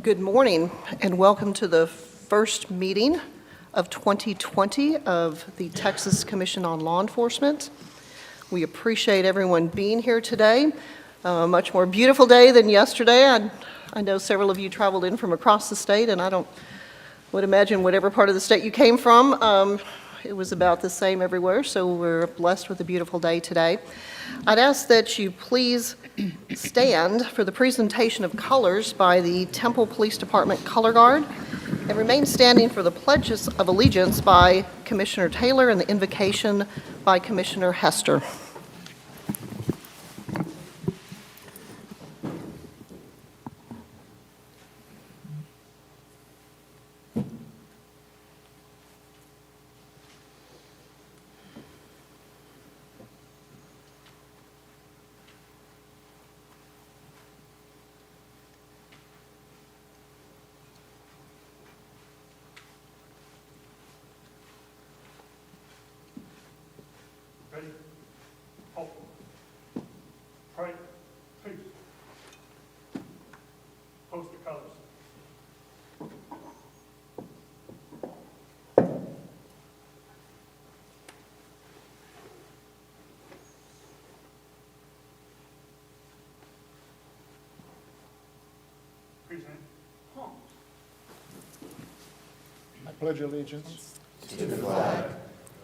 Good morning and welcome to the first meeting of 2020 of the Texas Commission on Law Enforcement. We appreciate everyone being here today. A much more beautiful day than yesterday. I know several of you traveled in from across the state, and I would imagine whatever part of the state you came from, it was about the same everywhere, so we're blessed with a beautiful day today. I'd ask that you please stand for the presentation of colors by the Temple Police Department Color Guard and remain standing for the pledges of allegiance by Commissioner Taylor and the invocation by Commissioner Hester. Ready? Hold. Pray. Peace. Post the colors. Present. I pledge allegiance to the flag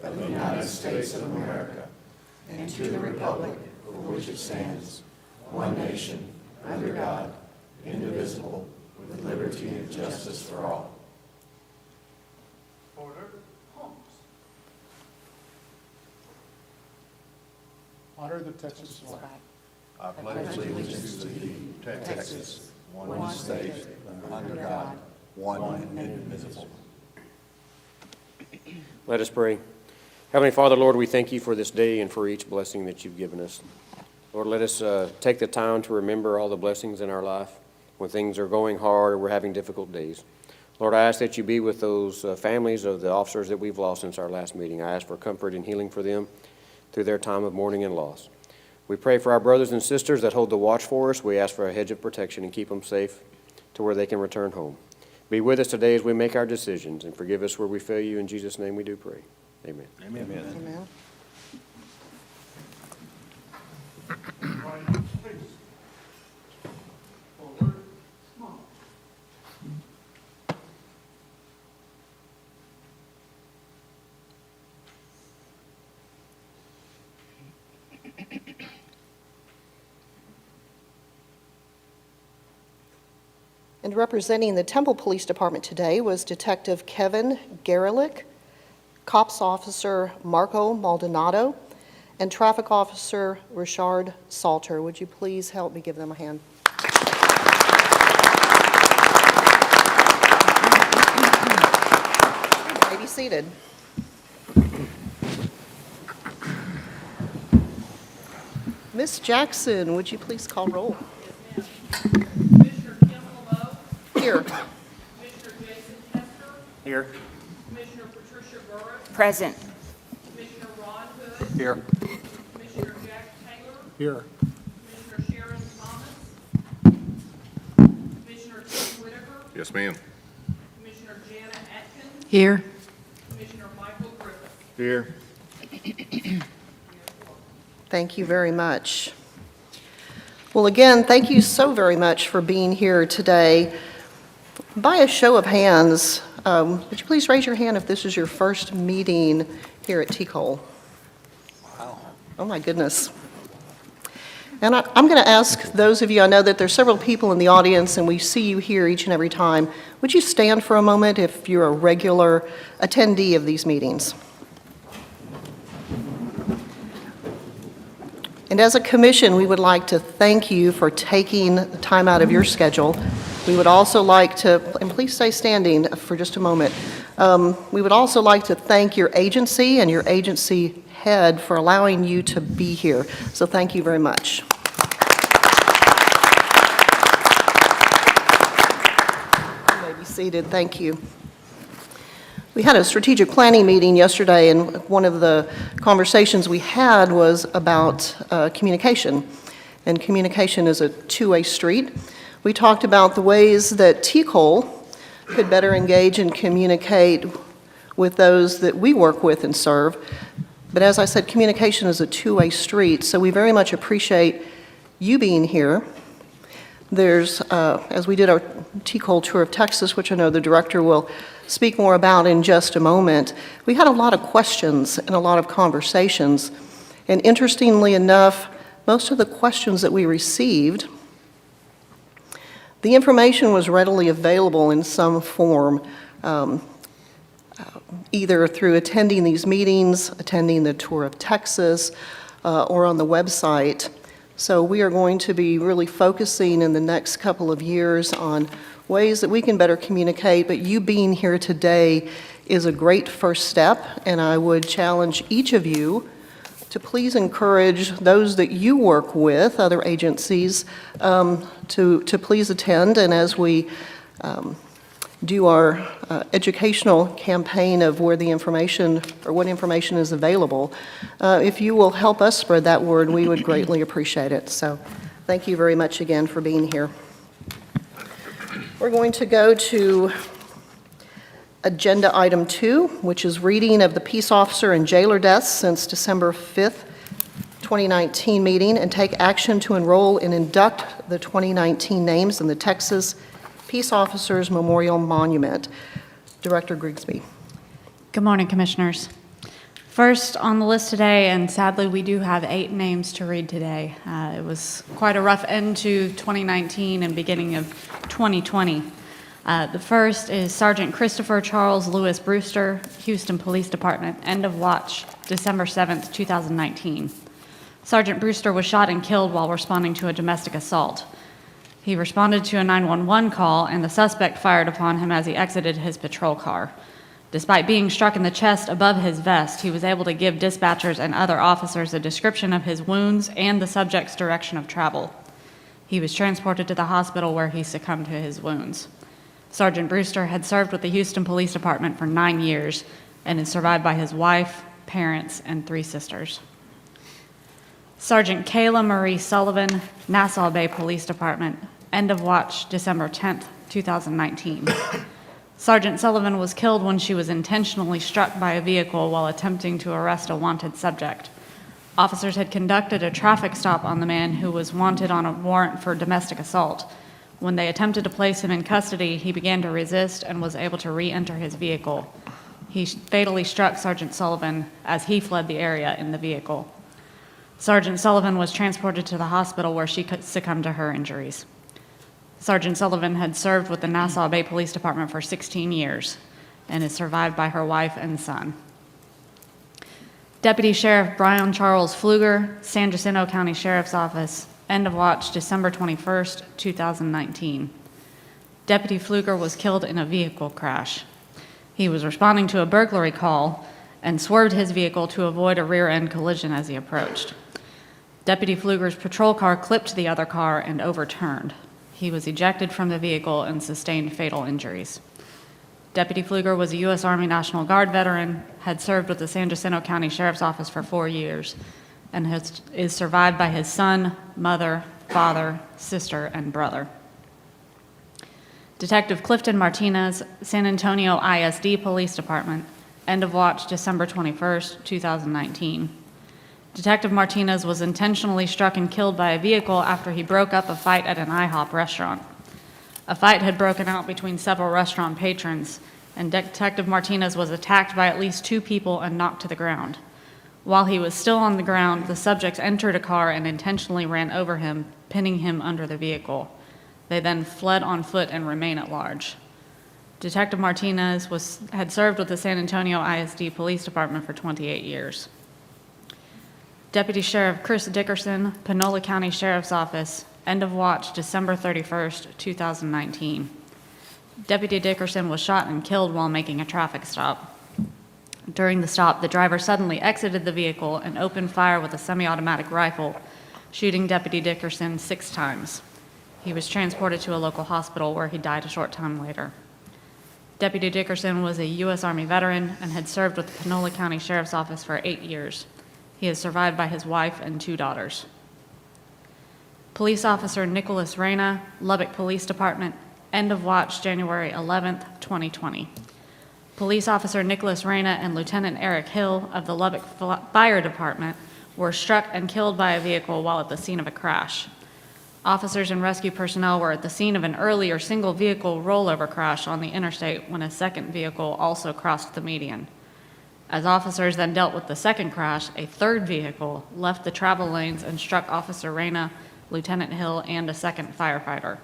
of the United States of America and to the republic for which it stands, one nation, under God, indivisible, with liberty and justice for all. Order. honor the Texas flag. I pledge allegiance to thee, Texas, one state, under God, one and indivisible. Let us pray. Heavenly Father, Lord, we thank you for this day and for each blessing that you've given us. Lord, let us take the time to remember all the blessings in our life when things are going hard or we're having difficult days. Lord, I ask that you be with those families of the officers that we've lost since our last meeting. I ask for comfort and healing for them through their time of mourning and loss. We pray for our brothers and sisters that hold the watch for us. We ask for a hedge of protection and keep them safe to where they can return home. Be with us today as we make our decisions and forgive us where we fail you. In Jesus' name we do pray. Amen. Amen. Amen. Right. Peace. Forward. March. And representing the Temple Police Department today was Detective Kevin Garelick, Cops Officer Marco Maldonado, and Traffic Officer Richard Salter. Would you please help me give them a hand? You may be seated. Miss Jackson, would you please call roll? Commissioner Kim LeBeau, Here. Commissioner Jason Hester, Here. Commissioner Patricia Burris, Present. Commissioner Ron Hood, Here. Commissioner Jack Taylor, Here. Commissioner Sharon Thomas, Commissioner Tim Whitaker, Yes, ma'am. Commissioner Jana Atkins, Here. Commissioner Michael Griffith. Here. Thank you very much. Well, again, thank you so very much for being here today. By a show of hands, would you please raise your hand if this is your first meeting here at T-Cole? Wow. Oh, my goodness. And I'm going to ask those of you, I know that there's several people in the audience and we see you here each and every time. Would you stand for a moment if you're a regular attendee of these meetings? And as a commission, we would like to thank you for taking the time out of your schedule. We would also like to, and please stay standing for just a moment. We would also like to thank your agency and your agency head for allowing you to be here. So thank you very much. You may be seated. Thank you. We had a strategic planning meeting yesterday, and one of the conversations we had was about communication. And communication is a two-way street. We talked about the ways that TCOL could better engage and communicate with those that we work with and serve. But as I said, communication is a two-way street, so we very much appreciate you being here. There's, as we did our TCOL tour of Texas, which I know the director will speak more about in just a moment, we had a lot of questions and a lot of conversations. And interestingly enough, most of the questions that we received, the information was readily available in some form, either through attending these meetings, attending the tour of Texas, or on the website. So we are going to be really focusing in the next couple of years on ways that we can better communicate, but you being here today is a great first step, and I would challenge each of you to please encourage those that you work with, other agencies, to please attend. And as we do our educational campaign of where the information or what information is available, if you will help us spread that word, we would greatly appreciate it. So thank you very much again for being here. We're going to go to agenda item 2, which is reading of the peace officer and jailer deaths since December 5th, 2019 meeting, and take action to enroll and induct the 2019 names in the Texas Peace Officers Memorial Monument. Director Grigsby. Good morning, Commissioners. First on the list today, and sadly we do have 8 names to read today. It was quite a rough end to 2019 and beginning of 2020. The first is Sergeant Christopher Charles Lewis Brewster, Houston Police Department, end of watch, December 7th, 2019. Sergeant Brewster was shot and killed while responding to a domestic assault. He responded to a 911 call, and the suspect fired upon him as he exited his patrol car. Despite being struck in the chest above his vest, he was able to give dispatchers and other officers a description of his wounds and the subject's direction of travel. He was transported to the hospital where he succumbed to his wounds. Sergeant Brewster had served with the Houston Police Department for 9 years and is survived by his wife, parents, and 3 sisters. Sergeant Kayla Marie Sullivan, Nassau Bay Police Department, end of watch, December 10th, 2019. Sergeant Sullivan was killed when she was intentionally struck by a vehicle while attempting to arrest a wanted subject. Officers had conducted a traffic stop on the man who was wanted on a warrant for domestic assault. When they attempted to place him in custody, he began to resist and was able to re-enter his vehicle. He fatally struck Sergeant Sullivan as he fled the area in the vehicle. Sergeant Sullivan was transported to the hospital where she succumbed to her injuries. Sergeant Sullivan had served with the Nassau Bay Police Department for 16 years and is survived by her wife and son. Deputy Sheriff Brian Charles Pfluger, San Jacinto County Sheriff's Office, end of watch, December 21st, 2019. Deputy Pfluger was killed in a vehicle crash. He was responding to a burglary call and swerved his vehicle to avoid a rear-end collision as he approached. Deputy Pfluger's patrol car clipped the other car and overturned. He was ejected from the vehicle and sustained fatal injuries. Deputy Pfluger was a U.S. Army National Guard veteran, had served with the San Jacinto County Sheriff's Office for 4 years, and is survived by his son, mother, father, sister, and brother. Detective Clifton Martinez, San Antonio ISD Police Department, end of watch, December 21st, 2019. Detective Martinez was intentionally struck and killed by a vehicle after he broke up a fight at an IHOP restaurant. A fight had broken out between several restaurant patrons, and Detective Martinez was attacked by at least 2 people and knocked to the ground. While he was still on the ground, the subjects entered a car and intentionally ran over him, pinning him under the vehicle. They then fled on foot and remain at large. Detective Martinez had served with the San Antonio ISD Police Department for 28 years. Deputy Sheriff Chris Dickerson, Panola County Sheriff's Office, end of watch, December 31st, 2019. Deputy Dickerson was shot and killed while making a traffic stop. During the stop, the driver suddenly exited the vehicle and opened fire with a semi-automatic rifle, shooting Deputy Dickerson 6 times. He was transported to a local hospital where he died a short time later. Deputy Dickerson was a U.S. Army veteran and had served with the Panola County Sheriff's Office for 8 years. He is survived by his wife and 2 daughters. Police Officer Nicholas Reyna, Lubbock Police Department, end of watch January 11th, 2020. Police Officer Nicholas Reyna and Lieutenant Eric Hill of the Lubbock Fire Department were struck and killed by a vehicle while at the scene of a crash. Officers and rescue personnel were at the scene of an earlier single-vehicle rollover crash on the interstate when a second vehicle also crossed the median. As officers then dealt with the second crash, a third vehicle left the travel lanes and struck Officer Reyna, Lieutenant Hill, and a second firefighter.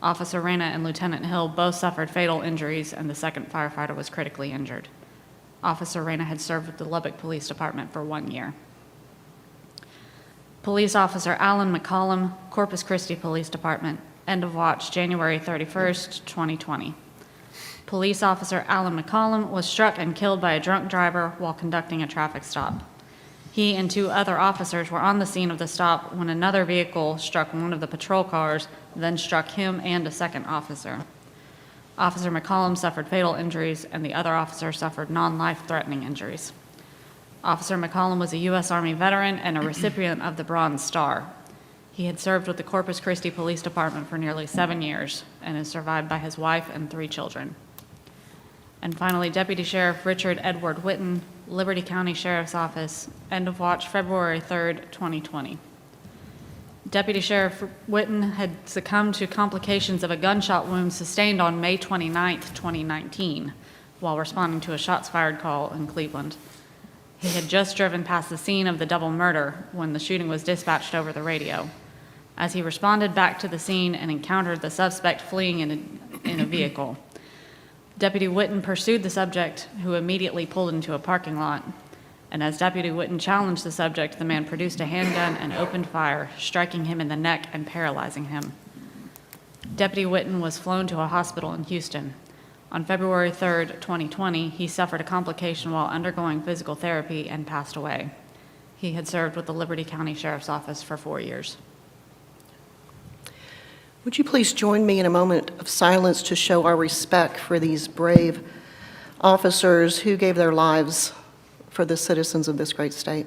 Officer Reyna and Lieutenant Hill both suffered fatal injuries, and the second firefighter was critically injured. Officer Reyna had served with the Lubbock Police Department for 1 year. Police Officer Alan McCollum, Corpus Christi Police Department, end of watch January 31st, 2020. Police Officer Alan McCollum was struck and killed by a drunk driver while conducting a traffic stop. He and 2 other officers were on the scene of the stop when another vehicle struck one of the patrol cars, then struck him and a second officer. Officer McCollum suffered fatal injuries, and the other officer suffered non-life-threatening injuries. Officer McCollum was a U.S. Army veteran and a recipient of the Bronze Star. He had served with the Corpus Christi Police Department for nearly 7 years and is survived by his wife and 3 children. And finally, Deputy Sheriff Richard Edward Whitten, Liberty County Sheriff's Office, end of watch February 3rd, 2020. Deputy Sheriff Whitten had succumbed to complications of a gunshot wound sustained on May 29th, 2019, while responding to a shots fired call in Cleveland. He had just driven past the scene of the double murder when the shooting was dispatched over the radio. As he responded back to the scene and encountered the suspect fleeing in a vehicle, Deputy Whitten pursued the subject, who immediately pulled into a parking lot. And as Deputy Whitten challenged the subject, the man produced a handgun and opened fire, striking him in the neck and paralyzing him. Deputy Whitten was flown to a hospital in Houston. On February 3rd, 2020, he suffered a complication while undergoing physical therapy and passed away. He had served with the Liberty County Sheriff's Office for 4 years. Would you please join me in a moment of silence to show our respect for these brave officers who gave their lives for the citizens of this great state?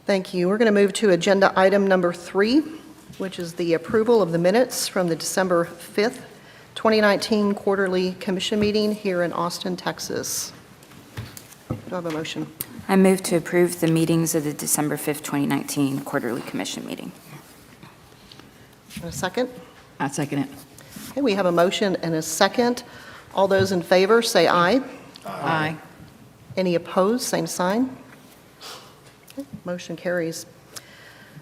Thank you. We're going to move to agenda item number 3, which is the approval of the minutes from the December 5th, 2019 quarterly commission meeting here in Austin, Texas. Do I have a motion? I move to approve the meetings of the December 5th, 2019 quarterly commission meeting. And a second? I second it. Okay, we have a motion and a second. All those in favor, say aye. Aye. Any opposed, same sign. Okay, motion carries.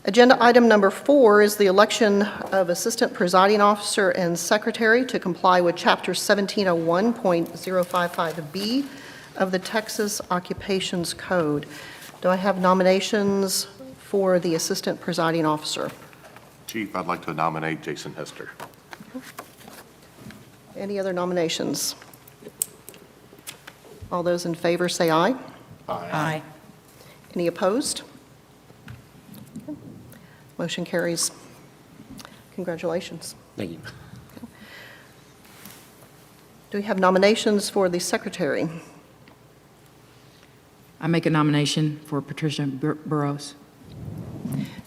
Agenda item number 4 is the election of Assistant Presiding Officer and Secretary to comply with Chapter 1701.055B of the Texas Occupations Code. Do I have nominations for the Assistant Presiding Officer? Chief, I'd like to nominate Jason Hester. Any other nominations? All those in favor say aye. Aye. Any opposed? Okay. Motion carries. Congratulations. Thank you. Do we have nominations for the Secretary? I make a nomination for Patricia Burrows.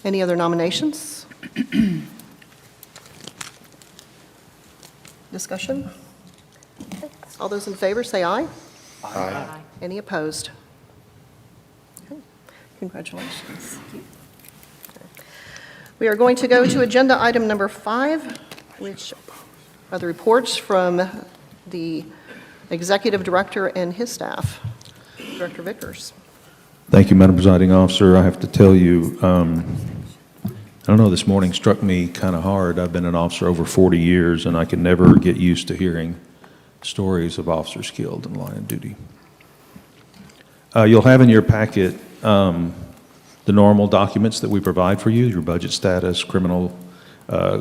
Any other nominations? Discussion? Okay. All those in favor say aye. Aye. Any opposed? Okay. Congratulations. We are going to go to agenda item number 5, which are the reports from the Executive Director and his staff. Director Vickers. Thank you, Madam Presiding Officer. I have to tell you, I don't know, this morning struck me kind of hard. I've been an officer over 40 years, and I can never get used to hearing stories of officers killed in the line of duty. You'll have in your packet the normal documents that we provide for you, your budget status, criminal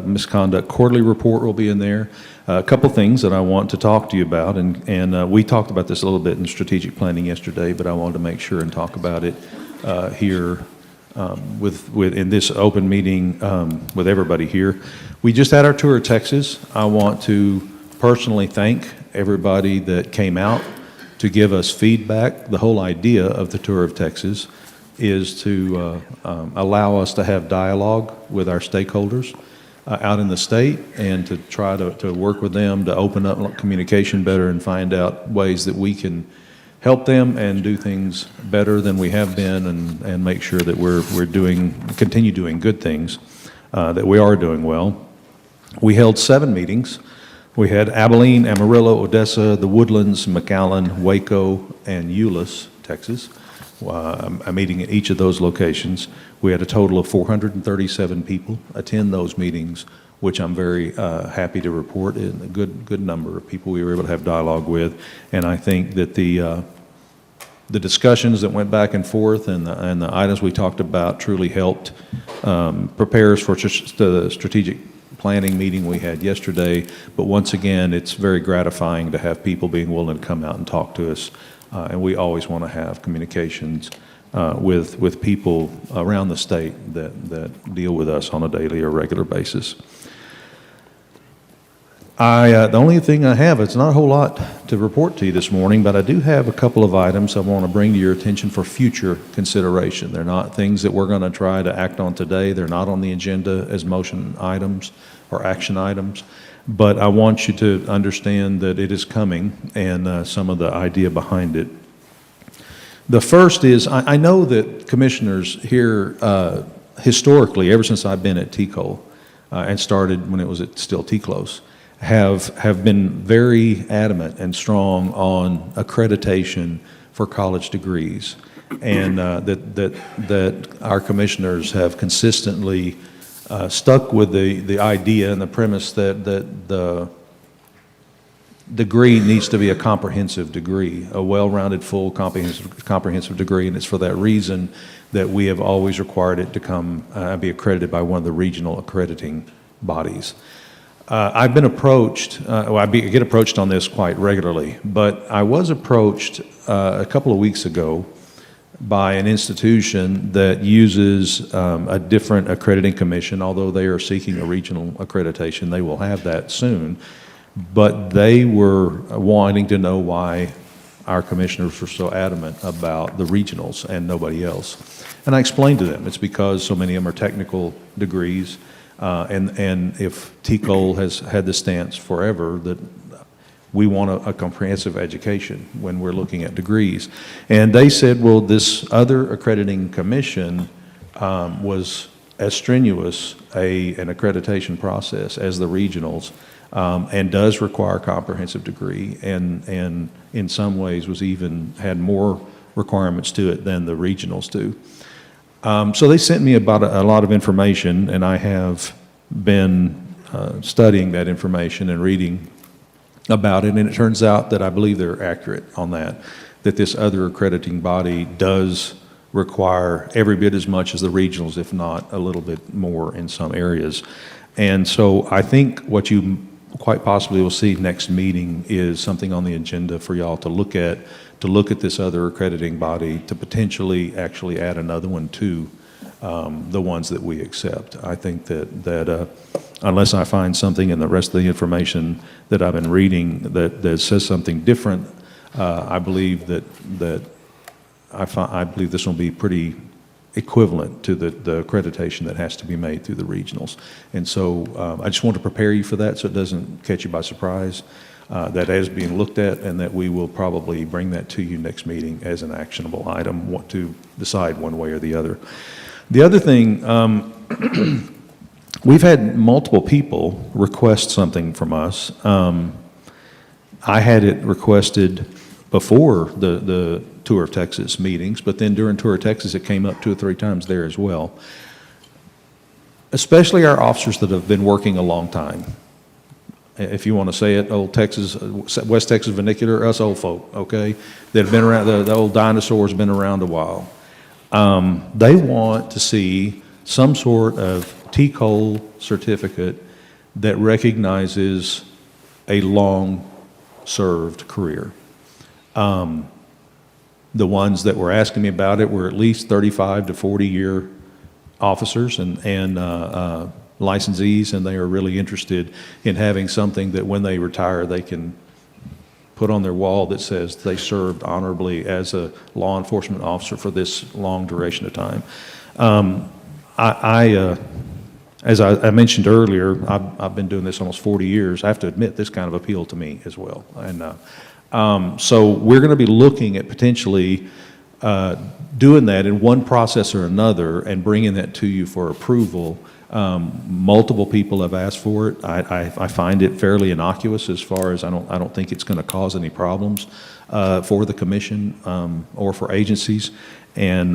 misconduct quarterly report will be in there. A couple things that I want to talk to you about, and we talked about this a little bit in strategic planning yesterday, but I wanted to make sure and talk about it here in this open meeting with everybody here. We just had our tour of Texas. I want to personally thank everybody that came out to give us feedback. The whole idea of the Tour of Texas is to allow us to have dialogue with our stakeholders out in the state and to try to work with them to open up communication better and find out ways that we can help them and do things better than we have been and make sure that we're continue doing good things, that we are doing well. We held 7 meetings. We had Abilene, Amarillo, Odessa, the Woodlands, McAllen, Waco, and Euless, Texas. A meeting at each of those locations. We had a total of 437 people attend those meetings, which I'm very happy to report, and a good number of people we were able to have dialogue with. And I think that the discussions that went back and forth and the items we talked about truly helped prepare us for the strategic planning meeting we had yesterday. But once again, it's very gratifying to have people being willing to come out and talk to us. And we always want to have communications with people around the state that deal with us on a daily or regular basis. The only thing I have, it's not a whole lot to report to you this morning, but I do have a couple of items I want to bring to your attention for future consideration. They're not things that we're going to try to act on today. They're not on the agenda as motion items or action items. But I want you to understand that it is coming and some of the idea behind it. The first is, I know that commissioners here historically, ever since I've been at TCOL and started when it was still TCLOS, have been very adamant and strong on accreditation for college degrees. And that our commissioners have consistently stuck with the idea and the premise that the degree needs to be a comprehensive degree, a well-rounded, full, comprehensive degree, and it's for that reason that we have always required it to be accredited by one of the regional accrediting bodies. I've been approached, I get approached on this quite regularly, but I was approached a couple of weeks ago by an institution that uses a different accrediting commission. Although they are seeking a regional accreditation, they will have that soon. But they were wanting to know why our commissioners were so adamant about the regionals and nobody else. And I explained to them, it's because so many of them are technical degrees, and if TCOL has had the stance forever that we want a comprehensive education when we're looking at degrees. And they said, well, this other accrediting commission was as strenuous an accreditation process as the regionals, and does require a comprehensive degree, and in some ways had more requirements to it than the regionals do. So they sent me about a lot of information, and I have been studying that information and reading about it, and it turns out that I believe they're accurate on that this other accrediting body does require every bit as much as the regionals, if not a little bit more in some areas. And so I think what you quite possibly will see next meeting is something on the agenda for y'all to look at this other accrediting body, to potentially actually add another one to the ones that we accept. I think that unless I find something in the rest of the information that I've been reading that says something different, I believe I believe this will be pretty equivalent to the accreditation that has to be made through the regionals. And so I just want to prepare you for that so it doesn't catch you by surprise. That is being looked at, and that we will probably bring that to you next meeting as an actionable item, what to decide one way or the other. The other thing, we've had multiple people request something from us. I had it requested before the Tour of Texas meetings, but then during Tour of Texas it came up 2 or 3 times there as well. Especially our officers that have been working a long time. If you want to say it, old Texas, West Texas vernacular, us old folk, okay, that have been around, the old dinosaurs been around a while. They want to see some sort of TCOL certificate that recognizes a long-served career. The ones that were asking me about it were at least 35 to 40-year officers and licensees, and they are really interested in having something that when they retire, they can put on their wall that says they served honorably as a law enforcement officer for this long duration of time. As I mentioned earlier, I've been doing this almost 40 years. I have to admit, this kind of appealed to me as well. And so we're going to be looking at potentially doing that in one process or another and bringing that to you for approval. Multiple people have asked for it. I find it fairly innocuous as far as I don't think it's going to cause any problems for the commission or for agencies. And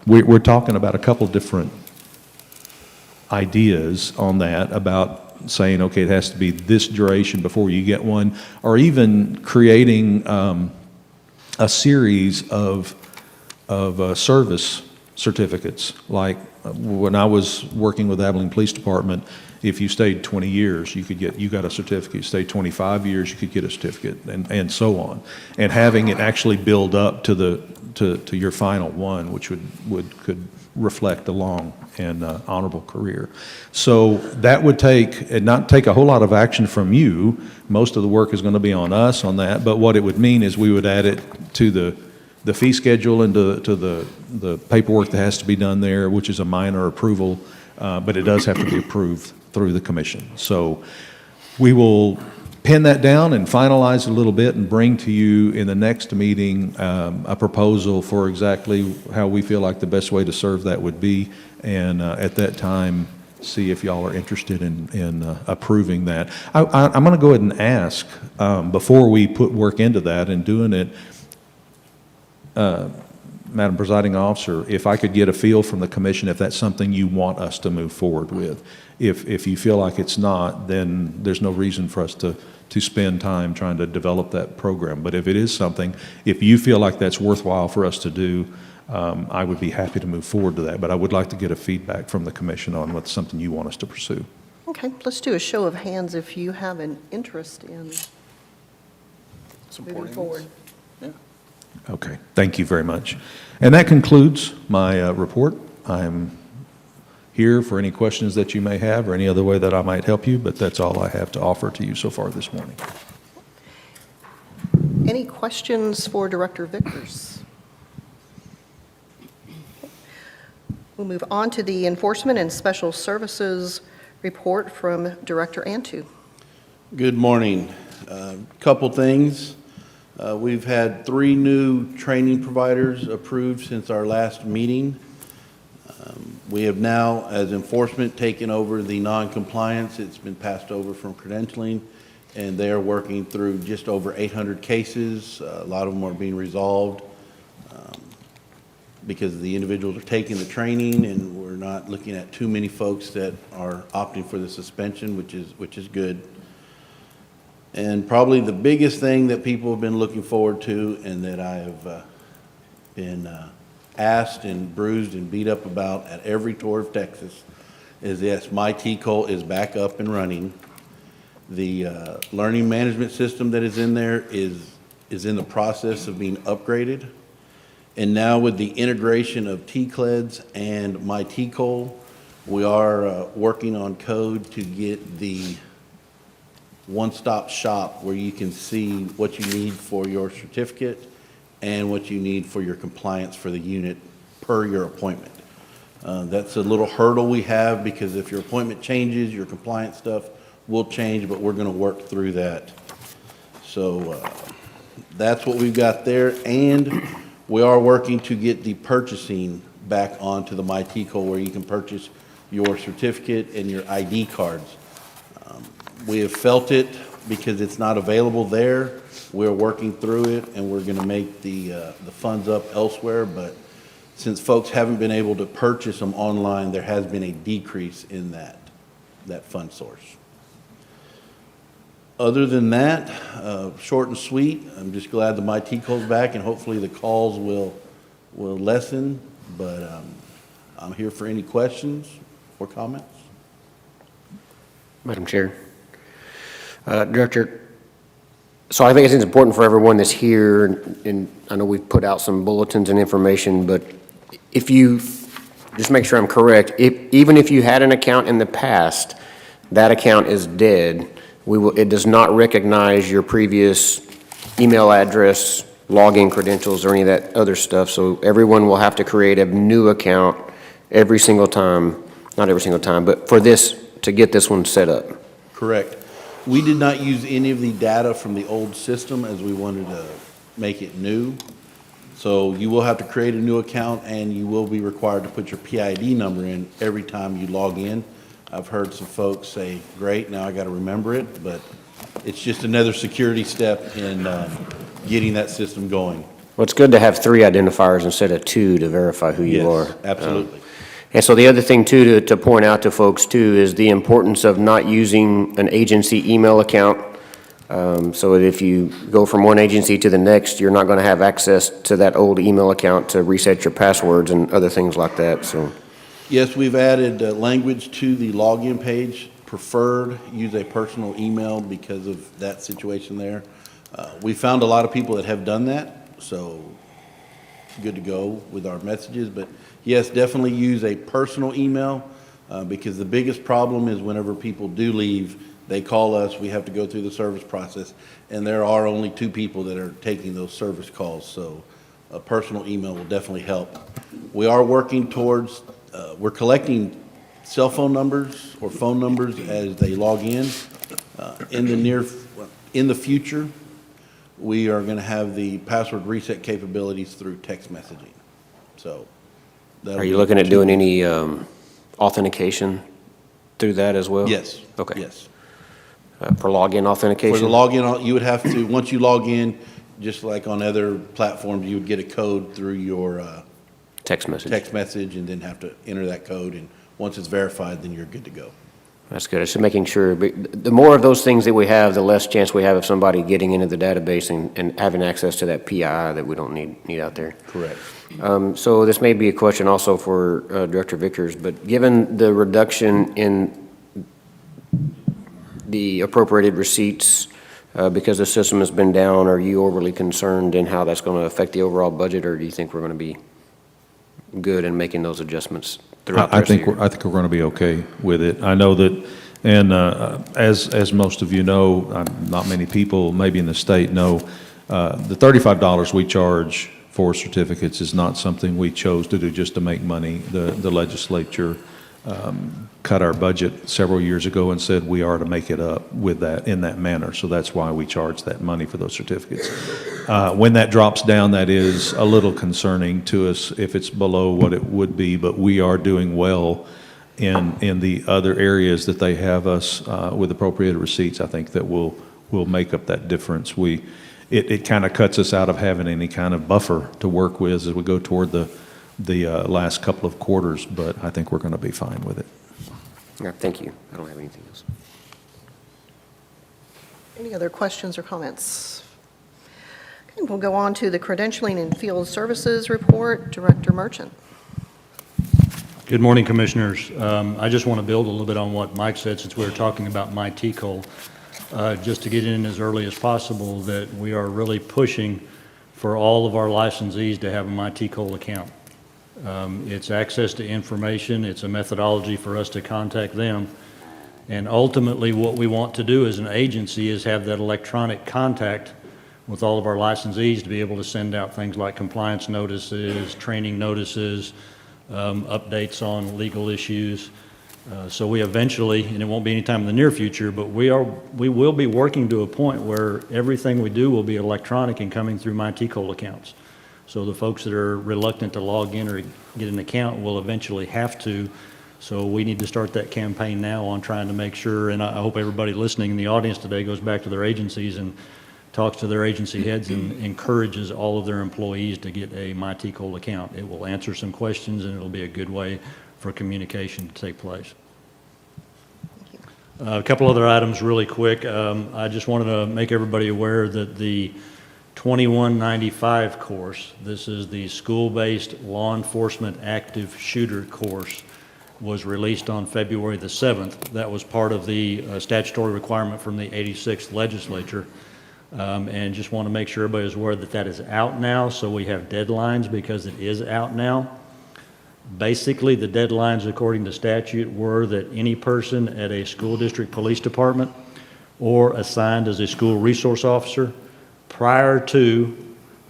we're talking about a couple different ideas on that, about saying, okay, it has to be this duration before you get one, or even creating a series of service certificates. Like when I was working with Abilene Police Department, if you stayed 20 years, you got a certificate. You stayed 25 years, you could get a certificate, and so on. And having it actually build up to your final one, which could reflect a long and honorable career. So that would not take a whole lot of action from you. Most of the work is going to be on us on that, but what it would mean is we would add it to the fee schedule and to the paperwork that has to be done there, which is a minor approval, but it does have to be approved through the commission. So we will pin that down and finalize it a little bit and bring to you in the next meeting a proposal for exactly how we feel like the best way to serve that would be, and at that time see if y'all are interested in approving that. I'm going to go ahead and ask, before we put work into that and doing it, Madam Presiding Officer, if I could get a feel from the commission if that's something you want us to move forward with. If you feel like it's not, then there's no reason for us to spend time trying to develop that program. But if it is something, if you feel like that's worthwhile for us to do, I would be happy to move forward to that. But I would like to get a feedback from the commission on what's something you want us to pursue. Okay, let's do a show of hands if you have an interest in moving forward. Okay, thank you very much. And that concludes my report. I'm here for any questions that you may have or any other way that I might help you, but that's all I have to offer to you so far this morning. Any questions for Director Vickers? We'll move on to the Enforcement and Special Services report from Director Antu. Good morning. Couple things. We've had 3 new training providers approved since our last meeting. We have now, as enforcement, taken over the non-compliance. It's been passed over from credentialing, and they are working through just over 800 cases. A lot of them are being resolved because the individuals are taking the training, and we're not looking at too many folks that are opting for the suspension, which is good. And probably the biggest thing that people have been looking forward to, and that I have been asked and bruised and beat up about at every tour of Texas, is yes, my TCOL is back up and running. The learning management system that is in there is in the process of being upgraded. And now with the integration of TCLEDs and my TCOL, we are working on code to get the one-stop shop where you can see what you need for your certificate and what you need for your compliance for the unit per your appointment. That's a little hurdle we have, because if your appointment changes, your compliance stuff will change, but we're going to work through that. So that's what we've got there, and we are working to get the purchasing back onto the MyTCO, where you can purchase your certificate and your ID cards. We have felt it because it's not available there. We're working through it, and we're going to make the funds up elsewhere. But since folks haven't been able to purchase them online, there has been a decrease in that fund source. Other than that, short and sweet, I'm just glad the MyTCO's back, and hopefully the calls will lessen. But I'm here for any questions or comments. Madam Chair. Director, so I think it's important for everyone that's here, and I know we've put out some bulletins and information, but if you just make sure I'm correct, even if you had an account in the past, that account is dead, it does not recognize your previous email address, login credentials, or any of that other stuff, so everyone will have to create a new account every single time, not every single time, but for this, to get this one set up. Correct. We did not use any of the data from the old system as we wanted to make it new. So you will have to create a new account, and you will be required to put your PID number in every time you log in. I've heard some folks say, great, now I got to remember it, but it's just another security step in getting that system going. Well, it's good to have 3 identifiers instead of 2 to verify who you are. Yes, absolutely. And so the other thing too, to point out to folks too, is the importance of not using an agency email account. So that if you go from one agency to the next, you're not going to have access to that old email account to reset your passwords and other things like that, so. Yes, we've added language to the login page, preferred, use a personal email because of that situation there. We found a lot of people that have done that, so good to go with our messages, but yes, definitely use a personal email because the biggest problem is whenever people do leave, they call us, we have to go through the service process, and there are only 2 people that are taking those service calls, so a personal email will definitely help. We are working towards, we're collecting cell phone numbers or phone numbers as they log in. In the future, we are going to have the password reset capabilities through text messaging, so. Are you looking at doing any authentication through that as well? Yes. Okay. Yes. For login authentication? For the login, you would have to, once you log in, just like on other platforms, you would get a code through your text message, and then have to enter that code, and once it's verified, then you're good to go. That's good. It's just making sure, the more of those things that we have, the less chance we have of somebody getting into the database and having access to that PII that we don't need out there. Correct. So this may be a question also for Director Vickers, but given the reduction in the appropriated receipts because the system has been down, are you overly concerned in how that's going to affect the overall budget, or do you think we're going to be good in making those adjustments throughout the rest of the year? I think we're going to be okay with it. I know that, and as most of you know, not many people maybe in the state know, the $35 we charge for certificates is not something we chose to do just to make money. The legislature cut our budget several years ago and said we are to make it up with that in that manner. So that's why we charge that money for those certificates. When that drops down, that is a little concerning to us if it's below what it would be, but we are doing well in the other areas that they have us with appropriated receipts. I think that will make up that difference. It kind of cuts us out of having any kind of buffer to work with as we go toward the last couple of quarters, but I think we're going to be fine with it. Yeah, thank you. I don't have anything else. Any other questions or comments? Okay, we'll go on to the credentialing and field services report. Director Merchant. Good morning, Commissioners. I just want to build a little bit on what Mike said since we were talking about my TCOL. Just to get in as early as possible, that we are really pushing for all of our licensees to have a my TCOL account. It's access to information, it's a methodology for us to contact them, and ultimately what we want to do as an agency is have that electronic contact with all of our licensees to be able to send out things like compliance notices, training notices, updates on legal issues. So we eventually, and it won't be anytime in the near future, but we will be working to a point where everything we do will be electronic and coming through my TCOL accounts. So the folks that are reluctant to log in or get an account will eventually have to. So we need to start that campaign now on trying to make sure, and I hope everybody listening in the audience today goes back to their agencies and talks to their agency heads and encourages all of their employees to get a my TCOL account. It will answer some questions and it'll be a good way for communication to take place. A couple other items really quick. I just wanted to make everybody aware that the 2195 course, this is the school-based law enforcement active shooter course, was released on February the 7th. That was part of the statutory requirement from the 86th legislature. And just want to make sure everybody is aware that that is out now, so we have deadlines because it is out now. Basically, the deadlines according to statute were that any person at a school district police department or assigned as a school resource officer prior to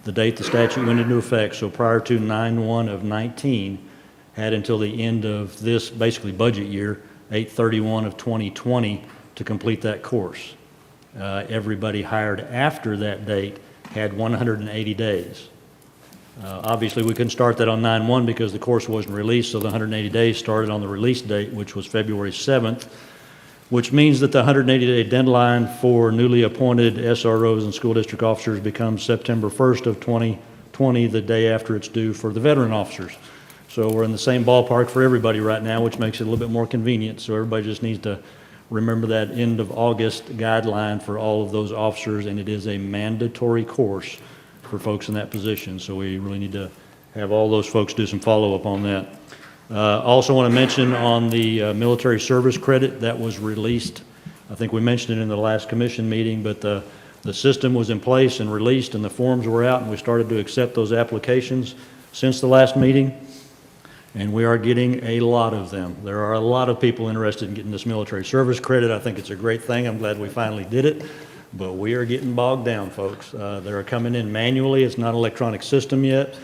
the date the statute went into effect, so prior to 9/1 of 19, had until the end of this basically budget year, 8/31 of 2020, to complete that course. Everybody hired after that date had 180 days. Obviously, we couldn't start that on 9/1 because the course wasn't released, so the 180 days started on the release date, which was February 7th, which means that the 180-day deadline for newly appointed SROs and school district officers becomes September 1st of 2020, the day after it's due for the veteran officers. So we're in the same ballpark for everybody right now, which makes it a little bit more convenient. So everybody just needs to remember that end of August guideline for all of those officers, and it is a mandatory course for folks in that position. So we really need to have all those folks do some follow-up on that. Also want to mention on the military service credit that was released. I think we mentioned it in the last commission meeting, but the system was in place and released and the forms were out and we started to accept those applications since the last meeting. And we are getting a lot of them. There are a lot of people interested in getting this military service credit. I think it's a great thing. I'm glad we finally did it. But we are getting bogged down, folks. They are coming in manually. It's not an electronic system yet.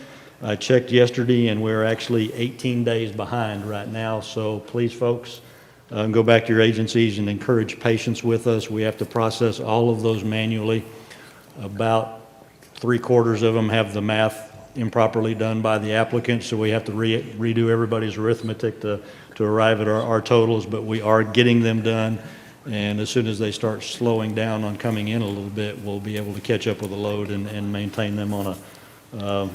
I checked yesterday, and we're actually 18 days behind right now. So please, folks, go back to your agencies and encourage patience with us. We have to process all of those manually. About 3/4 of them have the math improperly done by the applicant, so we have to redo everybody's arithmetic to arrive at our totals, but we are getting them done. And as soon as they start slowing down on coming in a little bit, we'll be able to catch up with the load and maintain them on a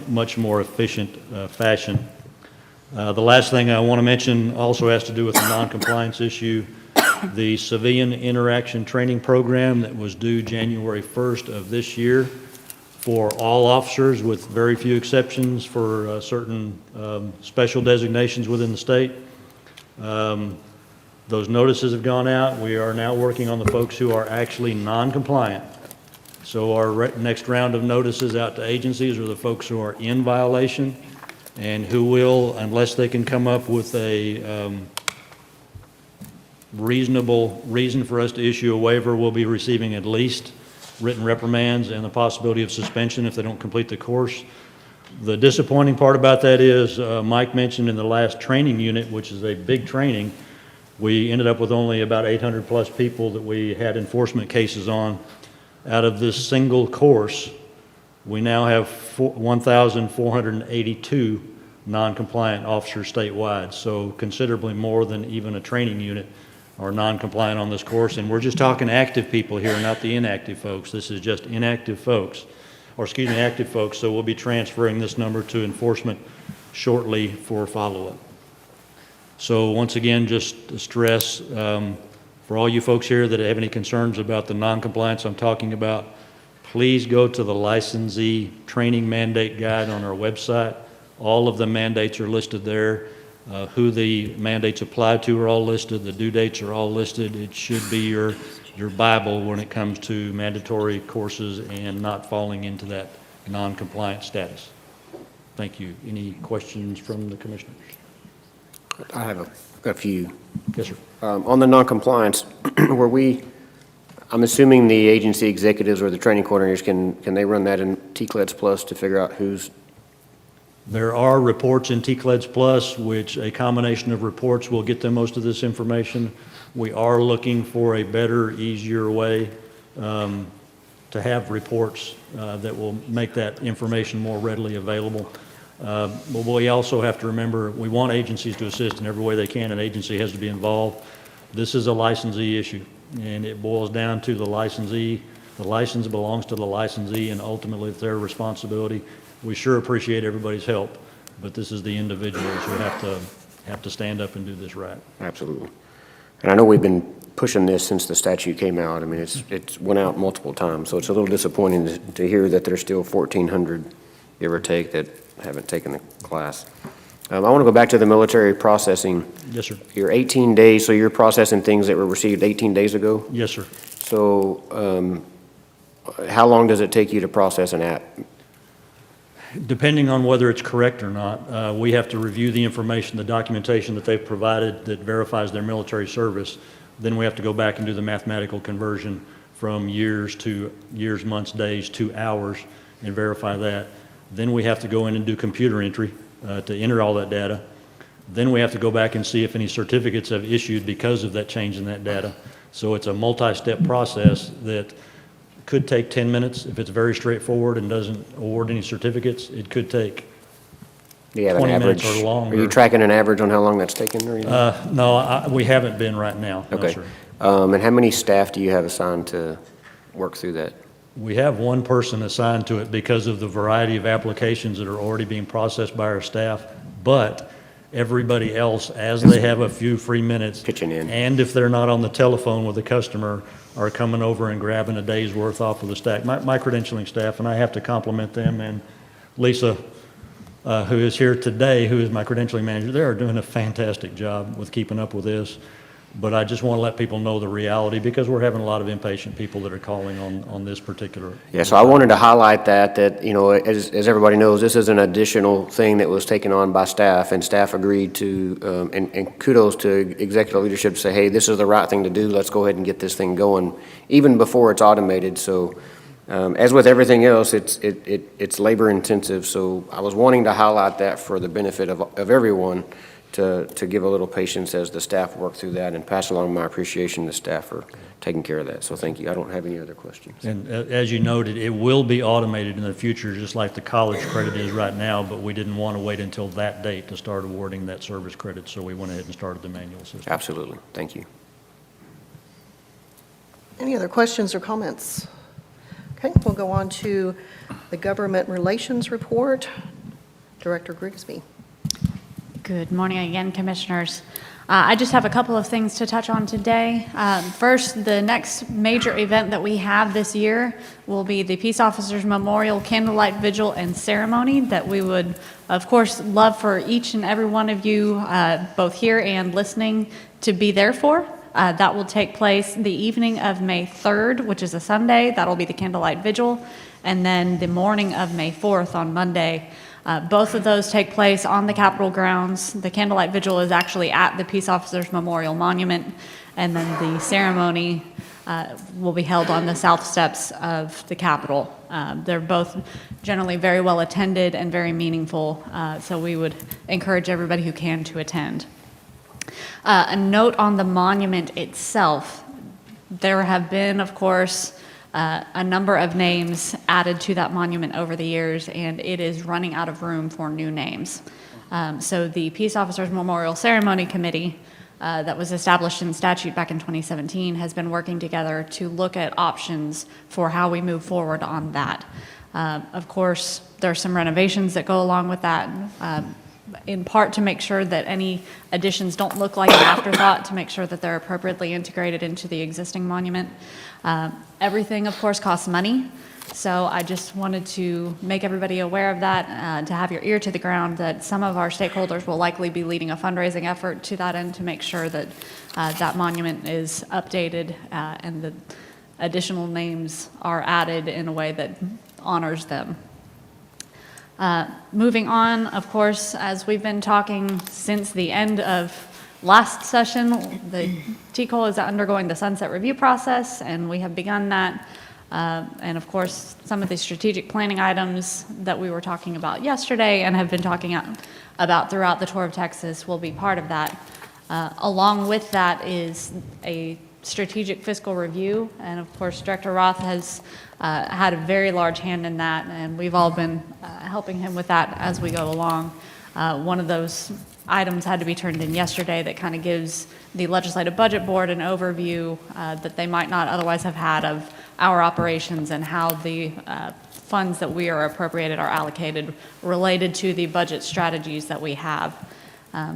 much more efficient fashion. The last thing I want to mention also has to do with the non-compliance issue. The civilian interaction training program that was due January 1st of this year for all officers, with very few exceptions for certain special designations within the state. Those notices have gone out. We are now working on the folks who are actually non-compliant. So our next round of notices out to agencies are the folks who are in violation and who will, unless they can come up with a reasonable reason for us to issue a waiver, will be receiving at least written reprimands and the possibility of suspension if they don't complete the course. The disappointing part about that is Mike mentioned in the last training unit, which is a big training, we ended up with only about 800 plus people that we had enforcement cases on. Out of this single course, we now have 1,482 non-compliant officers statewide, so considerably more than even a training unit are non-compliant on this course. And we're just talking active people here, not the inactive folks. This is just inactive folks, or excuse me, active folks, so we'll be transferring this number to enforcement shortly for follow-up. So once again, just to stress, for all you folks here that have any concerns about the non-compliance I'm talking about, please go to the licensee training mandate guide on our website. All of the mandates are listed there. Who the mandates apply to are all listed. The due dates are all listed. It should be your Bible when it comes to mandatory courses and not falling into that non-compliant status. Thank you. Any questions from the commissioners? I have a few. Yes, sir. On the non-compliance, I'm assuming the agency executives or the training coordinators, can they run that in TCLEDS Plus to figure out who's? There are reports in TCLEDS Plus, which a combination of reports will get them most of this information. We are looking for a better, easier way to have reports that will make that information more readily available. But we also have to remember, we want agencies to assist in every way they can. An agency has to be involved. This is a licensee issue, and it boils down to the licensee. The license belongs to the licensee, and ultimately it's their responsibility. We sure appreciate everybody's help, but this is the individuals who have to stand up and do this right. Absolutely. And I know we've been pushing this since the statute came out. I mean, it's went out multiple times, so it's a little disappointing to hear that there's still 1,400, give or take, that haven't taken the class. I want to go back to the military processing. Yes, sir. You're 18 days, so you're processing things that were received 18 days ago? Yes, sir. So how long does it take you to process an app? depending on whether it's correct or not, we have to review the information, the documentation that they've provided that verifies their military service. Then we have to go back and do the mathematical conversion from years, months, days to hours and verify that. Then we have to go in and do computer entry to enter all that data. Then we have to go back and see if any certificates have issued because of that change in that data. So it's a multi-step process that could take 10 minutes. If it's very straightforward and doesn't award any certificates, it could take Do you have an 20 minutes average? or longer. Are you tracking an average on how long that's taken or anything? No, we haven't been right now. No, Okay. sir. And how many staff do you have assigned to work through that? We have one person assigned to it because of the variety of applications that are already being processed by our staff, but everybody else, as they have a few free minutes. Pitching in. And if they're not on the telephone with the customer, are coming over and grabbing a day's worth off of the stack. My credentialing staff, and I have to compliment them, and Lisa, who is here today, who is my credentialing manager, they are doing a fantastic job with keeping up with this. But I just want to let people know the reality, because we're having a lot of impatient people that are calling on this particular. Yeah, so I wanted to highlight that, you know, as everybody knows, this is an additional thing that was taken on by staff, and staff agreed to, and kudos to executive leadership to say, hey, this is the right thing to do, let's go ahead and get this thing going, even before it's automated. So as with everything else, it's labor intensive, so I was wanting to highlight that for the benefit of everyone, to give a little patience as the staff work through that, and pass along my appreciation to staff for taking care of that. So thank you. I don't have any other questions. And as you noted, it will be automated in the future, just like the college credit is right now, but we didn't want to wait until that date to start awarding that service credit, so we went ahead and started the manual system. Absolutely. Thank you. Any other questions or comments? Okay, we'll go on to the Government Relations Report. Director Grigsby. Good morning again, Commissioners. I just have a couple of things to touch on today. First, the next major event that we have this year will be the Peace Officers Memorial Candlelight Vigil and Ceremony that we would, of course, love for each and every one of you, both here and listening, to be there for. That will take place the evening of May 3rd, which is a Sunday. That'll be the Candlelight Vigil. And then the morning of May 4th on Monday. Both of those take place on the Capitol grounds. The Candlelight Vigil is actually at the Peace Officers Memorial Monument, and then the ceremony will be held on the south steps of the Capitol. They're both generally very well attended and very meaningful, so we would encourage everybody who can to attend. A note on the monument itself. There have been, of course, a number of names added to that monument over the years, and it is running out of room for new names. So the Peace Officers Memorial Ceremony Committee that was established in statute back in 2017 has been working together to look at options for how we move forward on that. Of course, there are some renovations that go along with that, in part to make sure that any additions don't look like an afterthought, to make sure that they're appropriately integrated into the existing monument. Everything, of course, costs money, so I just wanted to make everybody aware of that, to have your ear to the ground, that some of our stakeholders will likely be leading a fundraising effort to that end to make sure that that monument is updated and that additional names are added in a way that honors them. Moving on, of course, as we've been talking since the end of last session, the TCOL is undergoing the sunset review process, and we have begun that. And of course, some of the strategic planning items that we were talking about yesterday and have been talking about throughout the tour of Texas will be part of that. Along with that is a strategic fiscal review, and of course, Director Roth has had a very large hand in that, and we've all been helping him with that as we go along. One of those items had to be turned in yesterday that kind of gives the Legislative Budget Board an overview that they might not otherwise have had of our operations and how the funds that we are appropriated are allocated related to the budget strategies that we have.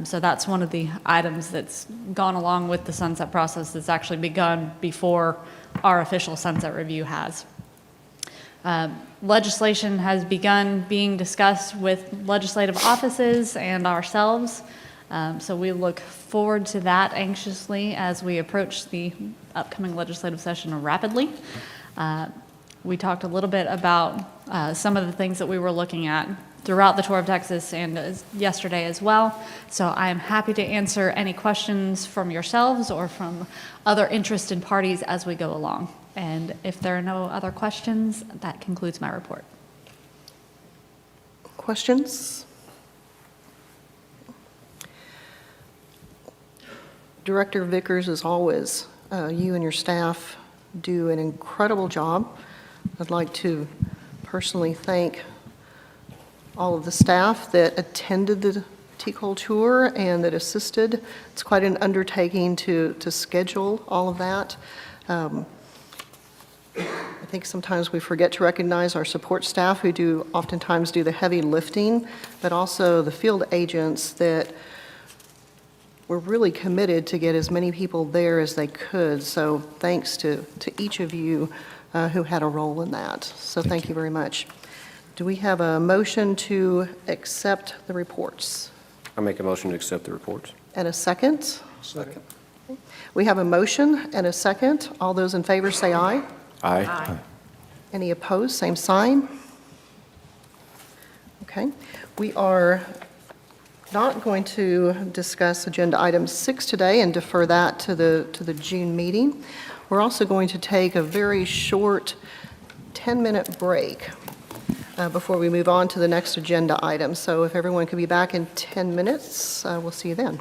So that's one of the items that's gone along with the sunset process that's actually begun before our official sunset review has. Legislation has begun being discussed with legislative offices and ourselves, so we look forward to that anxiously as we approach the upcoming legislative session rapidly. We talked a little bit about some of the things that we were looking at. throughout the tour of Texas and yesterday as well. So I am happy to answer any questions from yourselves or from other interested parties as we go along. And if there are no other questions, that concludes my report. Questions? Director Vickers, as always, you and your staff do an incredible job. I'd like to personally thank all of the staff that attended the TCOL tour and that assisted. It's quite an undertaking to schedule all of that. I think sometimes we forget to recognize our support staff who oftentimes do the heavy lifting, but also the field agents that were really committed to get as many people there as they could. So thanks to each of you who had a role in that. So thank you very much. Do we have a motion to accept the reports? I make a motion to accept the reports. And a second? Second. We have a motion and a second. All those in favor say aye. Aye. Any opposed, same sign. Okay. We are not going to discuss agenda item 6 today and defer that to the June meeting. We're also going to take a very short 10-minute break before we move on to the next agenda item. So if everyone could be back in 10 minutes, we'll see you then.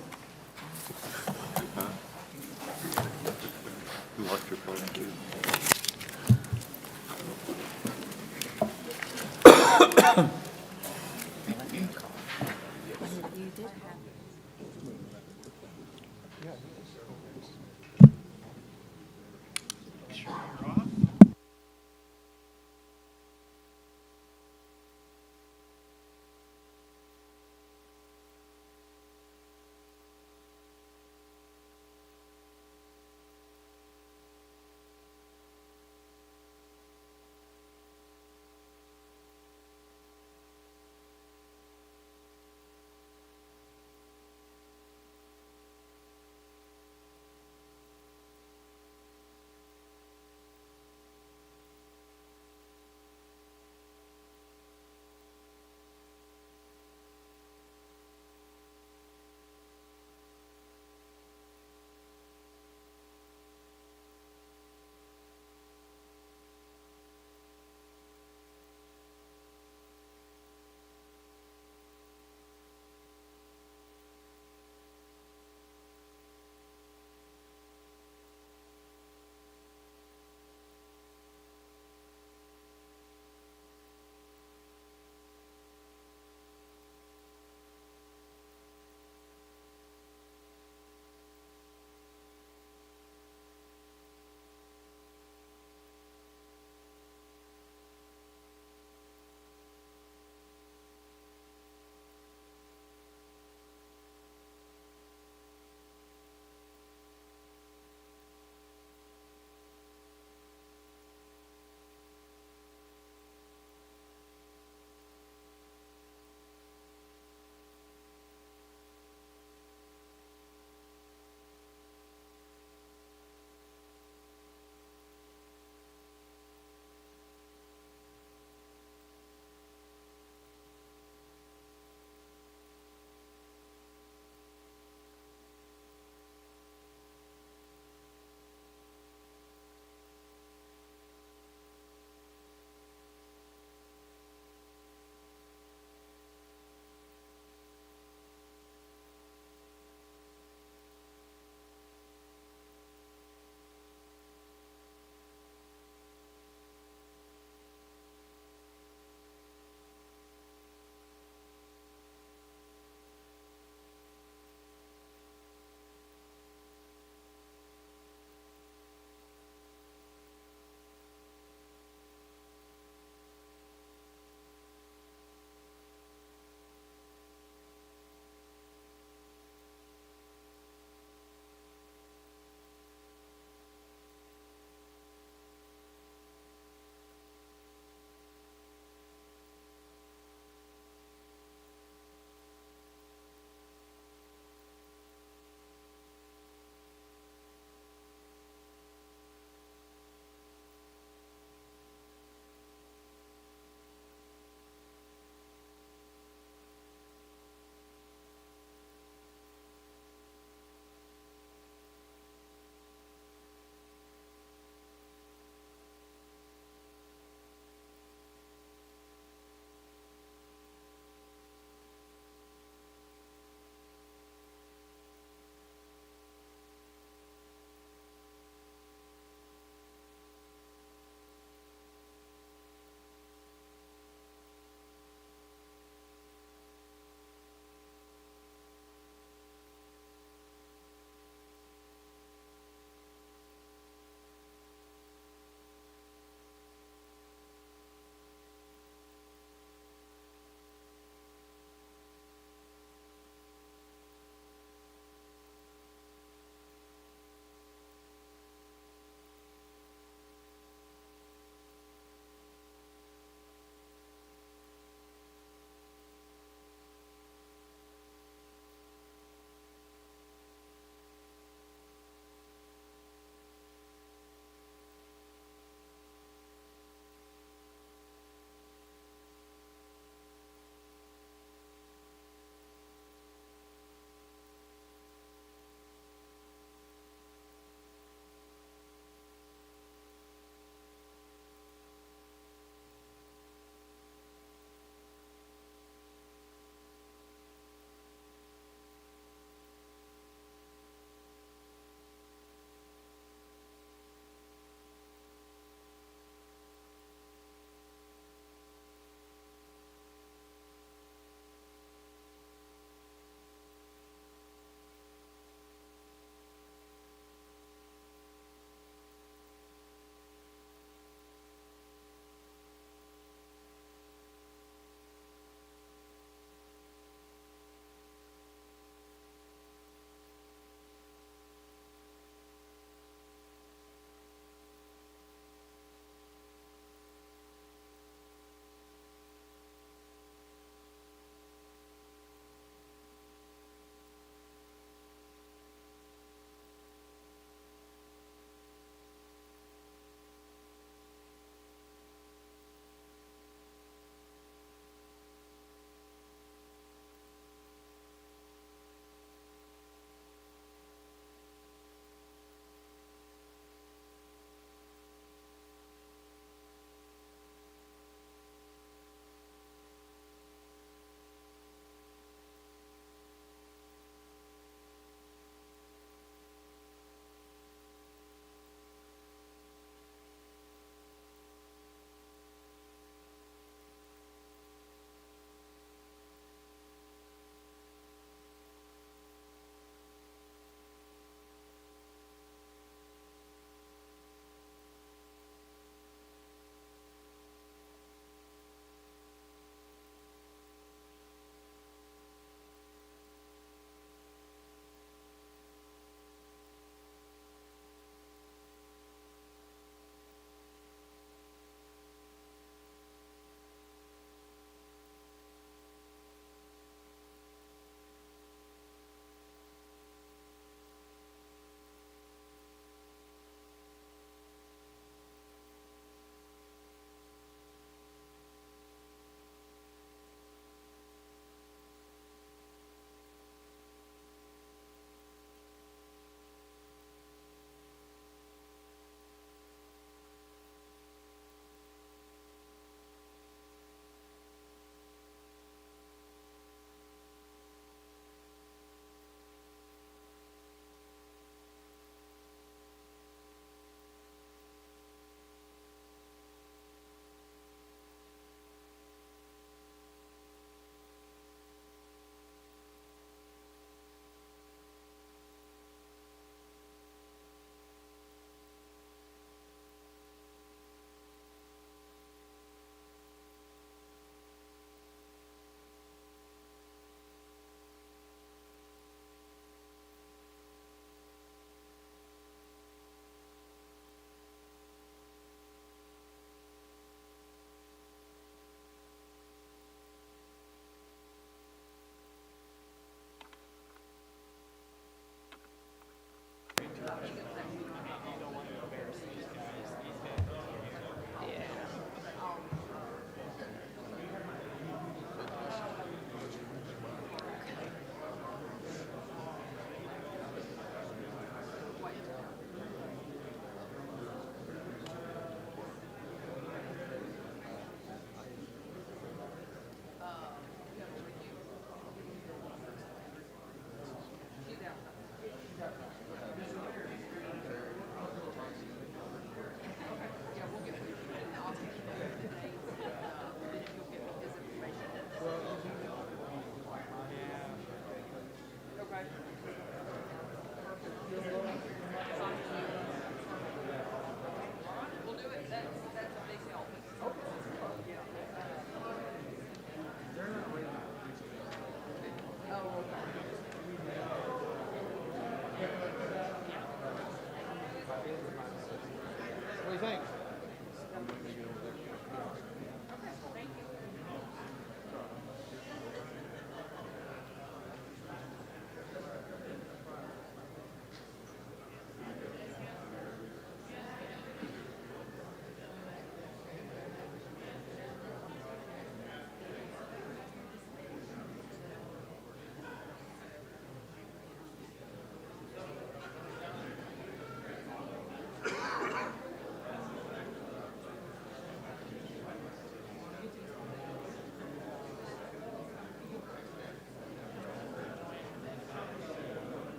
think?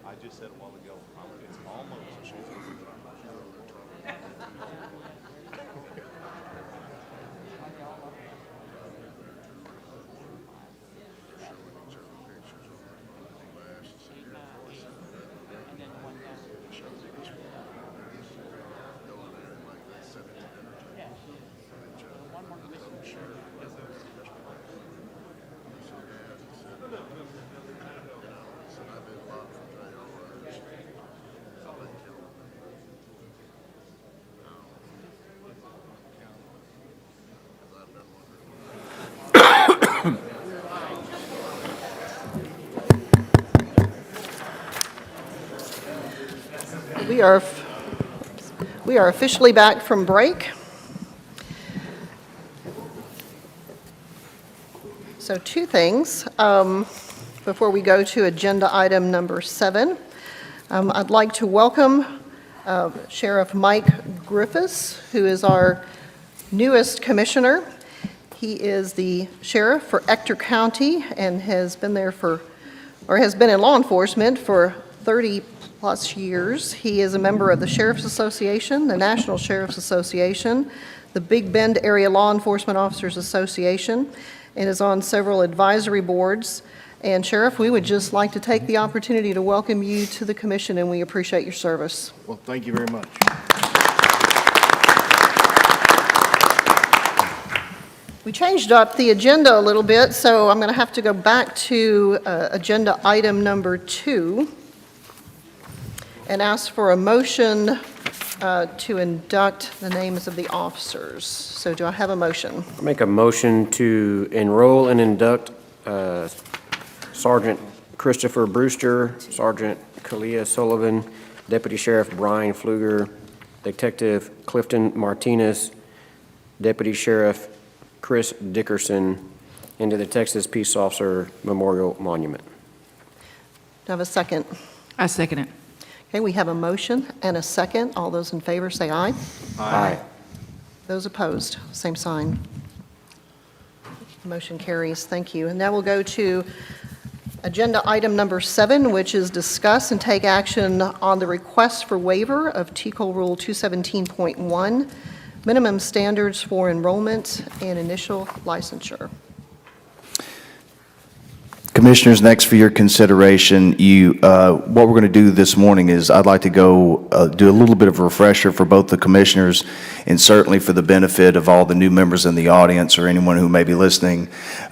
I just said a while ago, it's almost. We are officially back from break. So two things before we go to agenda item number 7. I'd like to welcome Sheriff Mike Griffith, who is our newest commissioner. He is the sheriff for Ector County and has been there has been in law enforcement for 30-plus years. He is a member of the Sheriff's Association, the National Sheriff's Association, the Big Bend Area Law Enforcement Officers Association, and is on several advisory boards. And Sheriff, we would just like to take the opportunity to welcome you to the commission, and we appreciate your service. Well, thank you very much. We changed up the agenda a little bit, so I'm going to have to go back to agenda item number 2 and ask for a motion to induct the names of the officers. So do I have a motion? I make a motion to enroll and induct Sergeant Christopher Brewster, Sergeant Kalia Sullivan, Deputy Sheriff Brian Pfluger, Detective Clifton Martinez, Deputy Sheriff Chris Dickerson into the Texas Peace Officer Memorial Monument. Do I have a second? I second it. Okay, we have a motion and a second. All those in favor say aye. Aye. Those opposed, same sign. Motion carries. Thank you. And now we'll go to agenda item number 7, which is discuss and take action on the request for waiver of TCOL Rule 217.1, minimum standards for enrollment and initial licensure. Commissioners, next for your consideration, what we're going to do this morning is I'd like to go do a little bit of a refresher for both the commissioners and certainly for the benefit of all the new members in the audience or anyone who may be listening.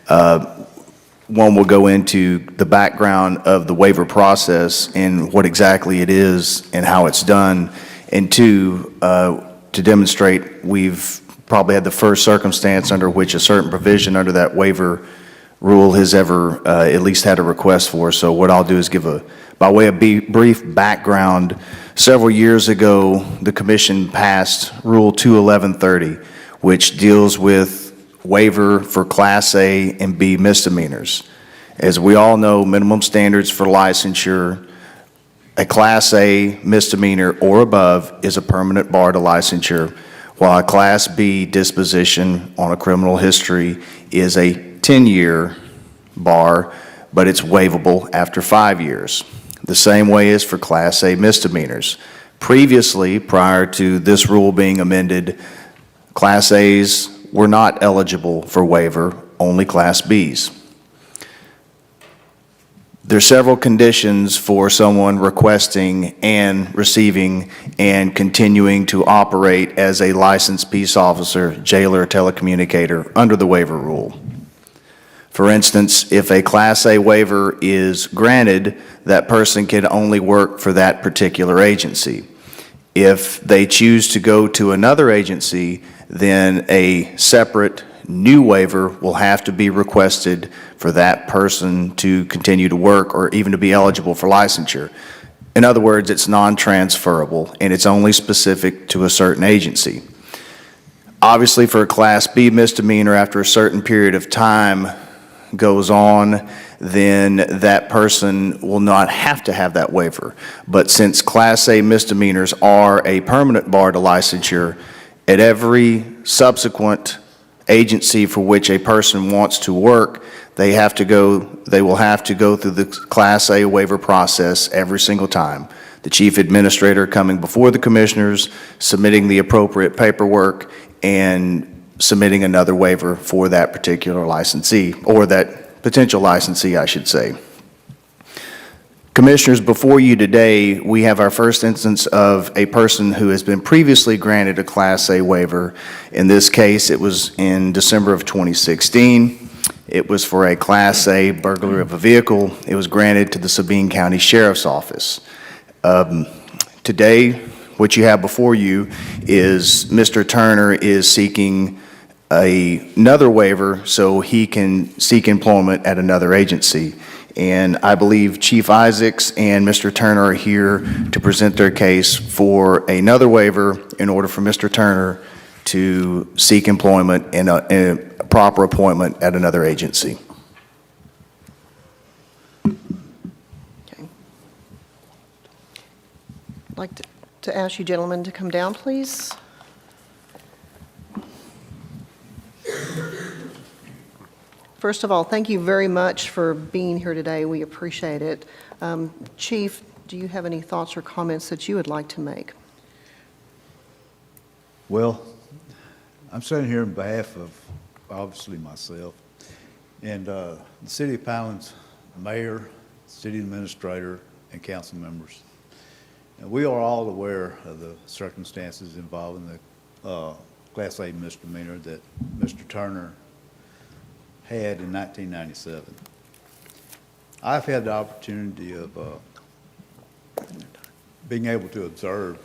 One will go into the background of the waiver process and what exactly it is and how it's done. And two, to demonstrate we've probably had the first circumstance under which a certain provision under that waiver rule has ever at least had a request for. So what I'll do is give by way of brief background, several years ago, the commission passed Rule 21130, which deals with waiver for Class A and B misdemeanors. As we all know, minimum standards for licensure, a Class A misdemeanor or above is a permanent bar to licensure, while a Class B disposition on a criminal history is a 10-year bar, but it's waivable after 5 years. The same way is for Class A misdemeanors. Previously, prior to this rule being amended, Class A's were not eligible for waiver, only Class B's. There are several conditions for someone requesting and receiving and continuing to operate as a licensed peace officer, jailer, telecommunicator under the waiver rule. For instance, if a Class A waiver is granted, that person can only work for that particular agency. If they choose to go to another agency, then a separate new waiver will have to be requested for that person to continue to work or even to be eligible for licensure. In other words, it's non-transferable and it's only specific to a certain agency. Obviously, for a Class B misdemeanor, after a certain period of time goes on, then that person will not have to have that waiver. But since Class A misdemeanors are a permanent bar to licensure, at every subsequent agency for which a person wants to work, they will have to go through the Class A waiver process every single time. The chief administrator coming before the commissioners, submitting the appropriate paperwork, and submitting another waiver for that particular licensee, or that potential licensee, I should say. Commissioners, before you today, we have our first instance of a person who has been previously granted a Class A waiver. In this case, it was in December of 2016. It was for a Class A burglary of a vehicle. It was granted to the Sabine County Sheriff's Office. Today, what you have before you is Mr. Turner is seeking another waiver so he can seek employment at another agency. And I believe Chief Isaacs and Mr. Turner are here to present their case for another waiver in order for Mr. Turner to seek employment and a proper appointment at another agency. Okay. I'd like to ask you gentlemen to come down, please. First of all, thank you very much for being here today. We appreciate it. Chief, do you have any thoughts or comments that you would like to make? Well, I'm sitting here on behalf of, obviously, myself and the City of Pineland's mayor, city administrator, and council members. And we are all aware of the circumstances involving the Class A misdemeanor that Mr. Turner had in 1997. I've had the opportunity of being able to observe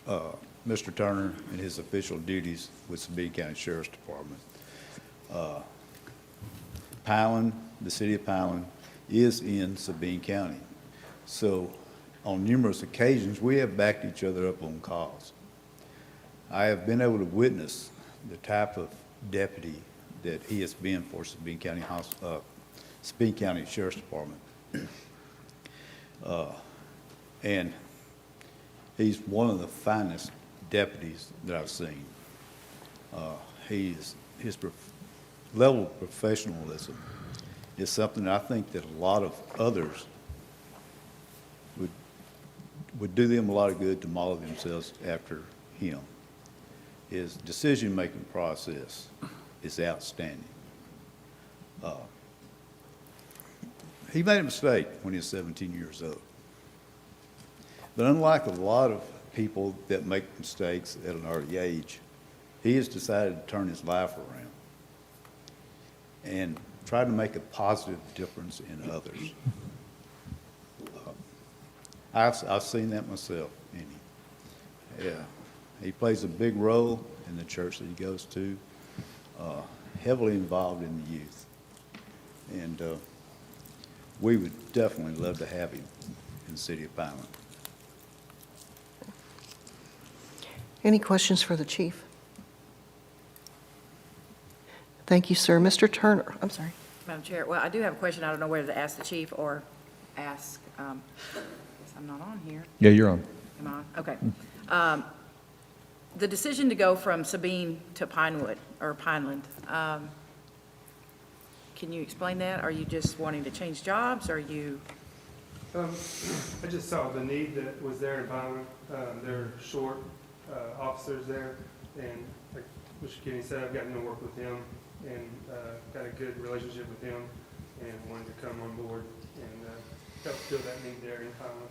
Mr. Turner in his official duties with Sabine County Sheriff's Department. Pineland, the city of Pineland, is in Sabine County. So on numerous occasions, we have backed each other up on calls. I have been able to witness the type of deputy that he has been for Sabine County Sheriff's Department. And he's one of the finest deputies that I've seen. His level of professionalism is something that I think that a lot of others would do them a lot of good to model themselves after him. His decision-making process is outstanding. he made a mistake when he was 17 years old. But unlike a lot of people that make mistakes at an early age, he has decided to turn his life around and try to make a positive difference in others. I've seen that myself in him. Yeah, he plays a big role in the church that he goes to, heavily involved in the youth. And we would definitely love to have him in the city of Pineland. Any questions for the chief? Thank you, sir. Mr. Turner, I'm sorry. Madam Chair, well, I do have a question. I don't know whether to ask the chief or ask, I'm not on here. Yeah, you're on. Am I on? Okay. The decision to go from Sabine to Pinewood, or Pineland, can you explain that? Are you just wanting to change jobs? Are you? I just saw the need that was there in Pineland. There are short officers there, and like Mr. Kenny said, I've gotten to work with him and got a good relationship with him, and wanted to come on board and help fill that need there in Pineland.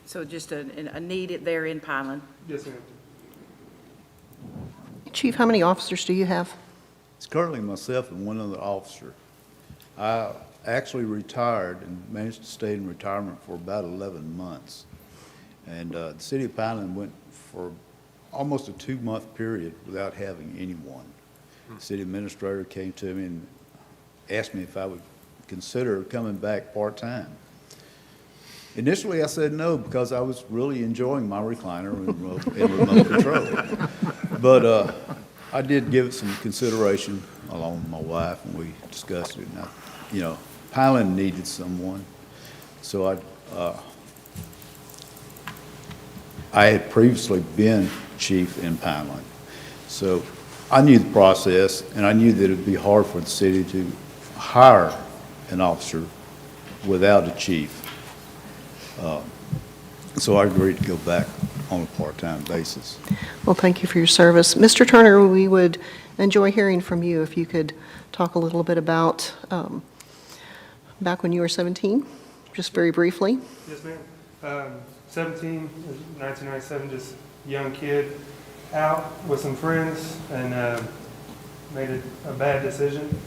So just a need there in Pineland? Yes, ma'am. Chief, how many officers do you have? It's currently myself and one other officer. I actually retired and managed to stay in retirement for about 11 months. And the city of Pineland went for almost a 2-month period without having anyone. The city administrator came to me and asked me if I would consider coming back part-time. Initially, I said no because I was really enjoying my recliner and remote control. But I did give it some consideration along with my wife, and we discussed it. And Pineland needed someone, so I had previously been chief in Pineland, so I knew the process, and I knew that it would be hard for the city to hire an officer without a chief. So I agreed to go back on a part-time basis. Well, thank you for your service. Mr. Turner, we would enjoy hearing from you if you could talk a little bit about back when you were 17, just very briefly. Yes, ma'am. 17, 1997, just young kid, out with some friends and made a bad decision.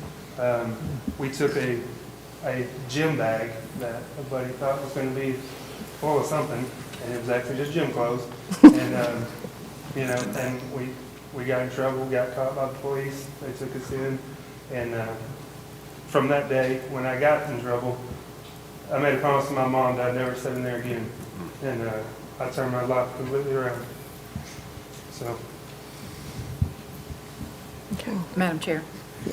We took a gym bag that a buddy thought was going to be full of something, and it was actually just gym clothes. And and we got in trouble, got caught by the police. They took us in, and from that day, when I got in trouble, I made a promise to my mom that I'd never sit in there again, and I turned my life completely around. So. Okay. Madam Chair,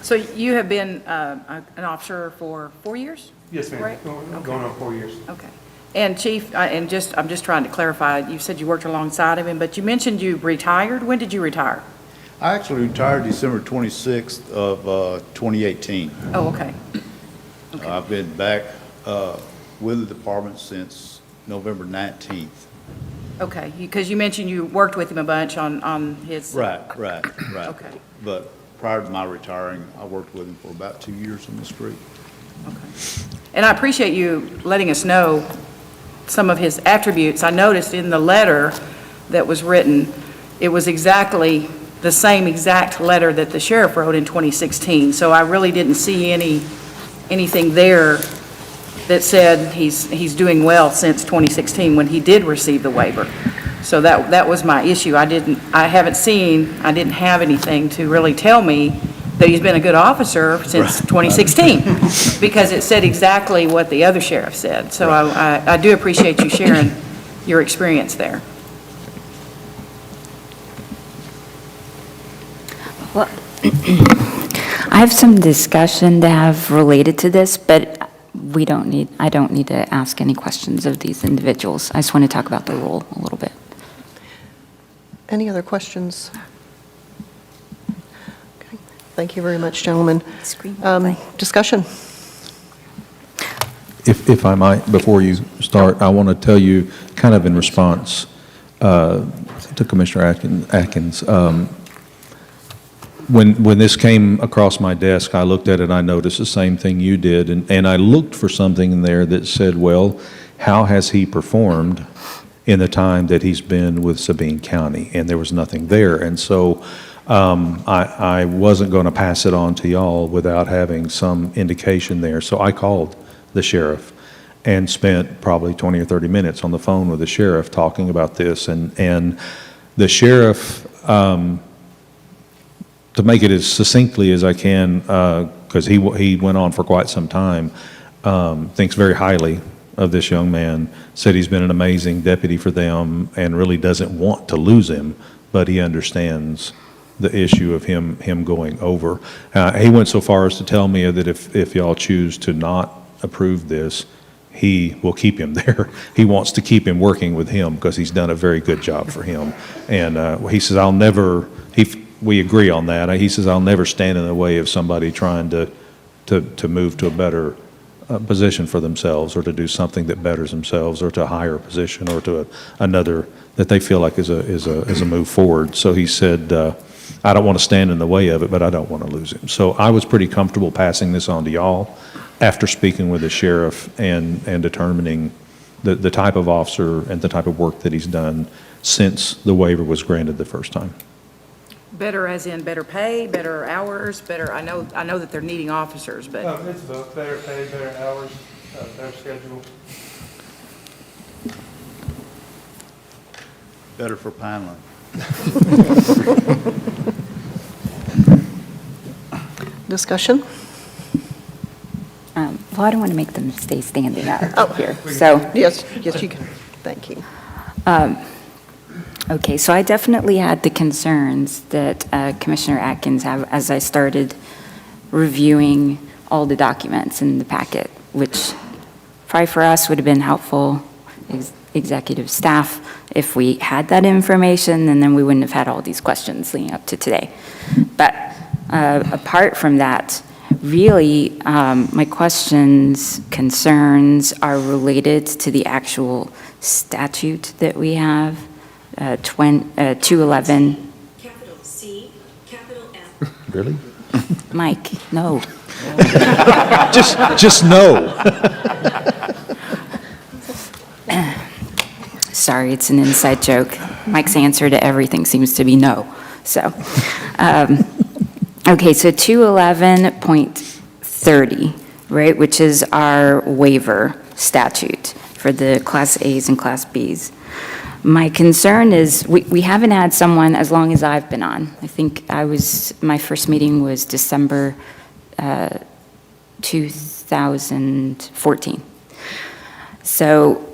so you have been an officer for 4 years? Yes, ma'am. Right? Going on 4 years. Okay. And Chief, I'm just trying to clarify, you said you worked alongside of him, but you mentioned you retired. When did you retire? I actually retired December 26th of 2018. Oh, okay. I've been back with the department since November 19th. Okay, because you mentioned you worked with him a bunch on his... Right. Okay. But prior to my retiring, I worked with him for about 2 years on the street. Okay. And I appreciate you letting us know some of his attributes. I noticed in the letter that was written, it was exactly the same exact letter that the sheriff wrote in 2016. So I really didn't see anything there that said he's doing well since 2016 when he did receive the waiver. So that was my issue. I didn't have anything to really tell me that he's been a good officer since 2016, because it said exactly what the other sheriff said. So I do appreciate you sharing your experience there. Well, I have some discussion to have related to this, but I don't need to ask any questions of these individuals. I just want to talk about the role a little bit. Any other questions? Okay. Thank you very much, gentlemen. Discussion? If I might, before you start, I want to tell you, kind of in response to Commissioner Atkins, when this came across my desk, I looked at it, I noticed the same thing you did, and I looked for something in there that said, well, how has he performed in the time that he's been with Sabine County? And there was nothing there. And so I wasn't going to pass it on to y'all without having some indication there. So I called the sheriff and spent probably 20 or 30 minutes on the phone with the sheriff talking about this. And the sheriff, to make it as succinctly as I can, because he went on for quite some time, thinks very highly of this young man, said he's been an amazing deputy for them and really doesn't want to lose him, but he understands the issue of him going over. He went so far as to tell me that if y'all choose to not approve this, he will keep him there. He wants to keep him working with him because he's done a very good job for him. And he says, we agree on that. He says, I'll never stand in the way of somebody trying to move to a better position for themselves, or to do something that betters themselves, or to a higher position, or to another that they feel like is a move forward. So he said, I don't want to stand in the way of it, but I don't want to lose him. So I was pretty comfortable passing this on to y'all after speaking with the sheriff and determining the type of officer and the type of work that he's done since the waiver was granted the first time. Better as in better pay, better hours, better, I know that they're needing officers, but. It's both, better pay, better hours, better schedule. Better for Pineland. Discussion? Well, I don't want to make them stay standing up here, so. Yes, you can. Thank you. Okay, so I definitely had the concerns that Commissioner Atkins have as I started reviewing all the documents in the packet, which probably for us would have been helpful, executive staff, if we had that information, and then we wouldn't have had all these questions leading up to today. But apart from that, really, my questions, concerns are related to the actual statute that we have. 211. Capital C, capital F. Really? Mike, no. Just no. Sorry, it's an inside joke. Mike's answer to everything seems to be no. So, okay, so 211.30, right, which is our waiver statute for the Class A's and Class B's. My concern is we haven't had someone as long as I've been on. I think my first meeting was December 2014. So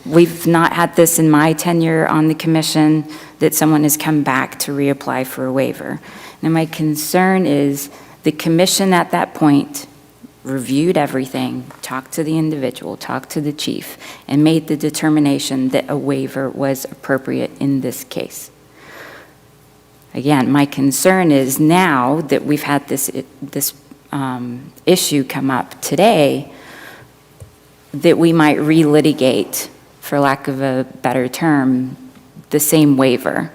we've not had this in my tenure on the commission, that someone has come back to reapply for a waiver. Now my concern is the commission at that point reviewed everything, talked to the individual, talked to the chief, and made the determination that a waiver was appropriate in this case. Again, my concern is now that we've had this issue come up today, that we might relitigate, for lack of a better term, the same waiver.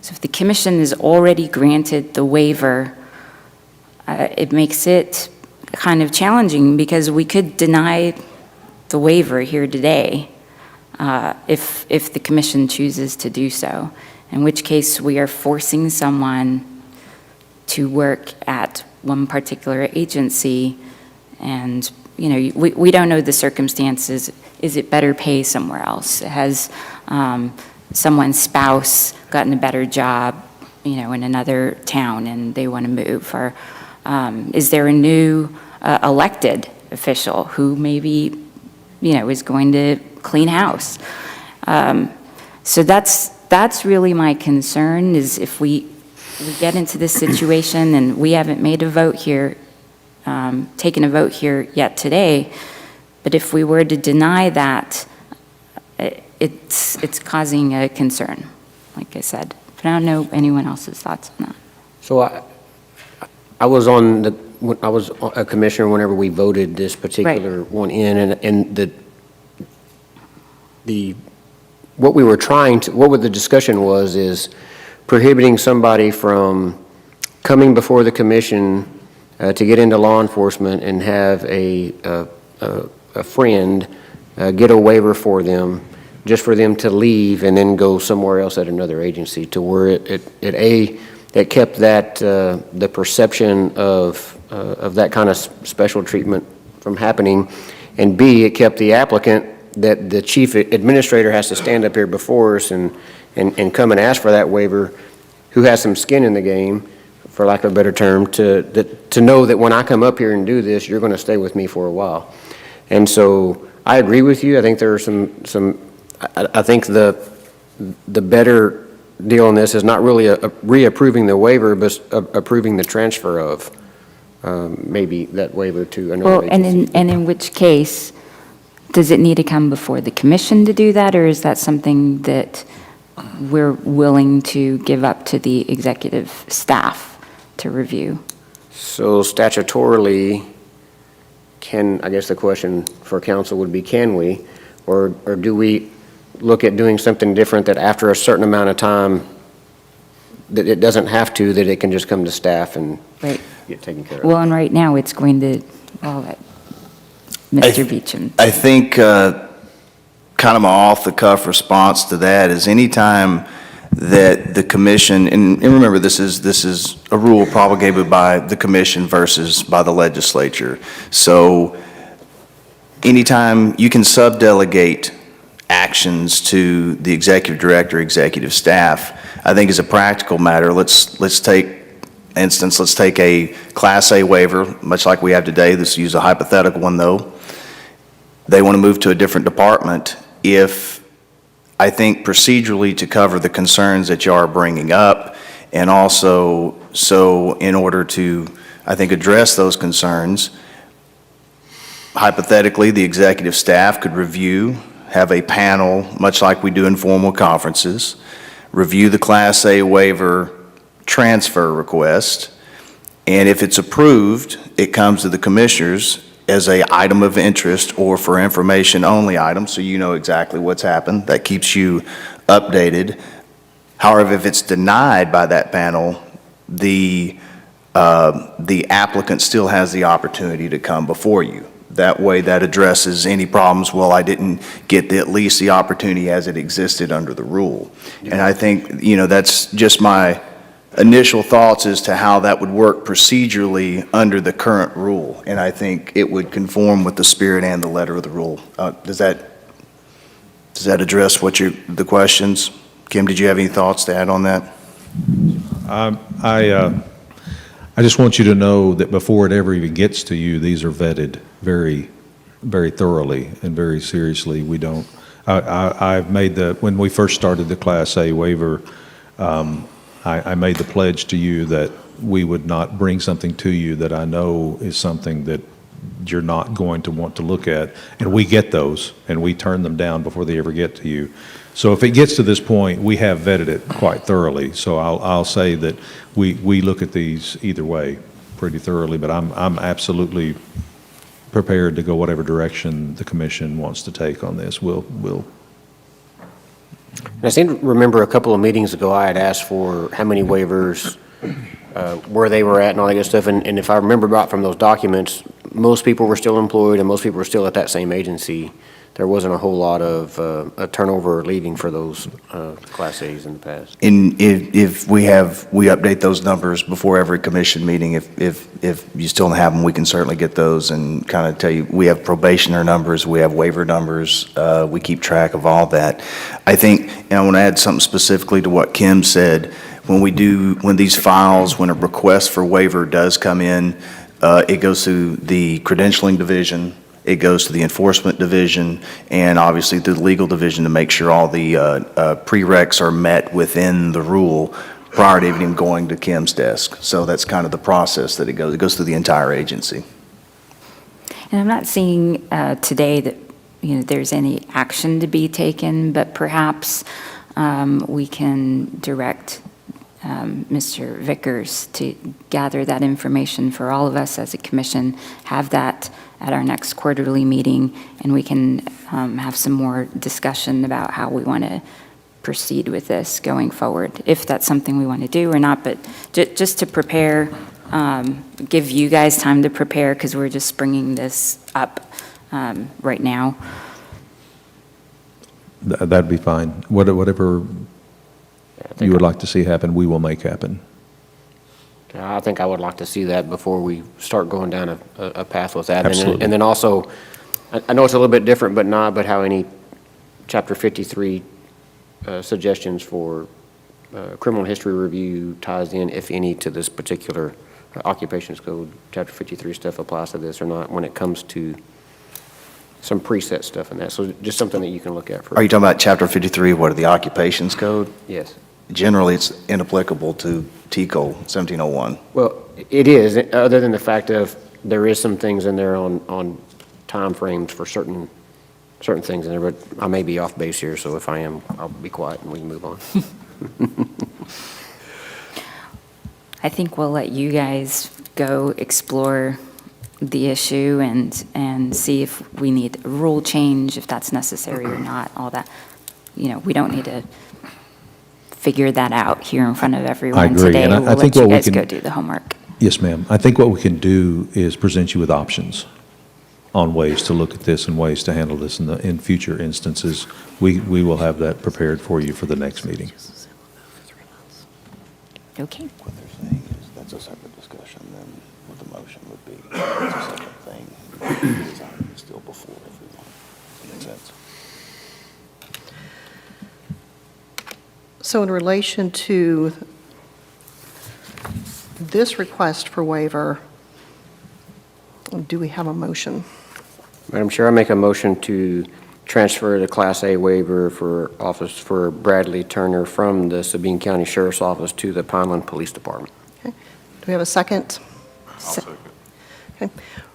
So if the commission has already granted the waiver, it makes it kind of challenging, because we could deny the waiver here today if the commission chooses to do so, in which case we are forcing someone to work at one particular agency, and we don't know the circumstances. Is it better pay somewhere else? Has someone's spouse gotten a better job in another town and they want to move? Or is there a new elected official who maybe, is going to clean house? So that's really my concern, is if we get into this situation and we haven't made a vote here, taken a vote here yet today, but if we were to deny that, it's causing a concern, like I said. But I don't know anyone else's thoughts on that. So I was a commissioner whenever we voted this particular one in, and what the discussion was is prohibiting somebody from coming before the commission to get into law enforcement and have a friend get a waiver for them, just for them to leave and then go somewhere else at another agency, to where it kept that, the perception of that kind of special treatment from happening, and B, it kept the applicant, that the chief administrator has to stand up here before us and come and ask for that waiver, who has some skin in the game, for lack of a better term, to know that when I come up here and do this, you're going to stay with me for a while. And so I agree with you. I think there are I think the better deal on this is not really reapproving the waiver, but approving the transfer of maybe that waiver to another agency. And in which case, does it need to come before the commission to do that, or is that something that we're willing to give up to the executive staff to review? So statutorily, I guess the question for council would be, can we, or do we look at doing something different, that after a certain amount of time, that it doesn't have to, that it can just come to staff and get taken care of? Well, and right now, it's going to, Mr. Beecham. I think kind of my off-the-cuff response to that is anytime that the commission, and remember, this is a rule promulgated by the commission versus by the legislature. So anytime you can subdelegate actions to the executive director, executive staff, I think as a practical matter, let's take a Class A waiver, much like we have today. Let's use a hypothetical one, though. They want to move to a different department. If I think procedurally, to cover the concerns that you are bringing up, and also so in order to, I think, address those concerns, hypothetically, the executive staff could review, have a panel, much like we do in formal conferences, review the Class A waiver transfer request, and if it's approved, it comes to the commissioners as a item of interest or for information only item, so you know exactly what's happened. That keeps you updated. However, if it's denied by that panel, the applicant still has the opportunity to come before you. That way, that addresses any problems. Well, I didn't get at least the opportunity as it existed under the rule. And I think, that's just my initial thoughts as to how that would work procedurally under the current rule. And I think it would conform with the spirit and the letter of the rule. Does that address the questions? Kim, did you have any thoughts to add on that? I just want you to know that before it ever even gets to you, these are vetted very, very thoroughly and very seriously. We don't, I've made when we first started the Class A waiver, I made the pledge to you that we would not bring something to you that I know is something that you're not going to want to look at. And we get those, and we turn them down before they ever get to you. So if it gets to this point, we have vetted it quite thoroughly. So I'll say that we look at these either way pretty thoroughly, but I'm absolutely prepared to go whatever direction the commission wants to take on this. We'll. I seem to remember a couple of meetings ago, I had asked for how many waivers, where they were at and all that good stuff. And if I remember right from those documents, most people were still employed and most people were still at that same agency. There wasn't a whole lot of turnover or leaving for those Class A's in the past. And if we update those numbers before every commission meeting. If you still don't have them, we can certainly get those and kind of tell you. We have probationer numbers, we have waiver numbers, we keep track of all that. I think, and I want to add something specifically to what Kim said. When these files, when a request for waiver does come in, it goes to the credentialing division. It goes to the enforcement division and obviously to the legal division to make sure all the prereqs are met within the rule prior to even going to Kim's desk. So that's kind of the process that it goes. It goes through the entire agency. And I'm not seeing today that there's any action to be taken, but perhaps we can direct Mr. Vickers to gather that information for all of us as a commission, have that at our next quarterly meeting, and we can have some more discussion about how we want to proceed with this going forward, if that's something we want to do or not, but just to prepare, give you guys time to prepare, because we're just bringing this up right now. That'd be fine. Whatever you would like to see happen, we will make happen. I think I would like to see that before we start going down a path with that. Absolutely. And then also, I know it's a little bit different, but how any Chapter 53 suggestions for criminal history review ties in, if any, to this particular occupations code. Chapter 53 stuff applies to this or not when it comes to some preset stuff in that. So just something that you can look at for. Are you talking about Chapter 53, what are the occupations code? Yes. Generally, it's inapplicable to TCO 1701. Well, it is, other than the fact of there is some things in there on timeframes for certain things in there, but I may be off base here, so if I am, I'll be quiet and we can move on. I think we'll let you guys go explore the issue and see if we need a rule change, if that's necessary or not, all that. We don't need to figure that out here in front of everyone I agree, today. and I We'll think let you what we guys can- go do the homework. Yes, ma'am. I think what we can do is present you with options on ways to look at this and ways to handle this in future instances. We will have that prepared for you for the next meeting. Okay. What they're saying is that's a separate discussion than what the motion would be. It's a separate thing. It's still before everyone. Makes sense? So in relation to this request for waiver, do we have a motion? Madam Chair, I make a motion to transfer the Class A waiver for Bradley Turner from the Sabine County Sheriff's Office to the Pineland Police Department. Okay. Do we have a second? Okay.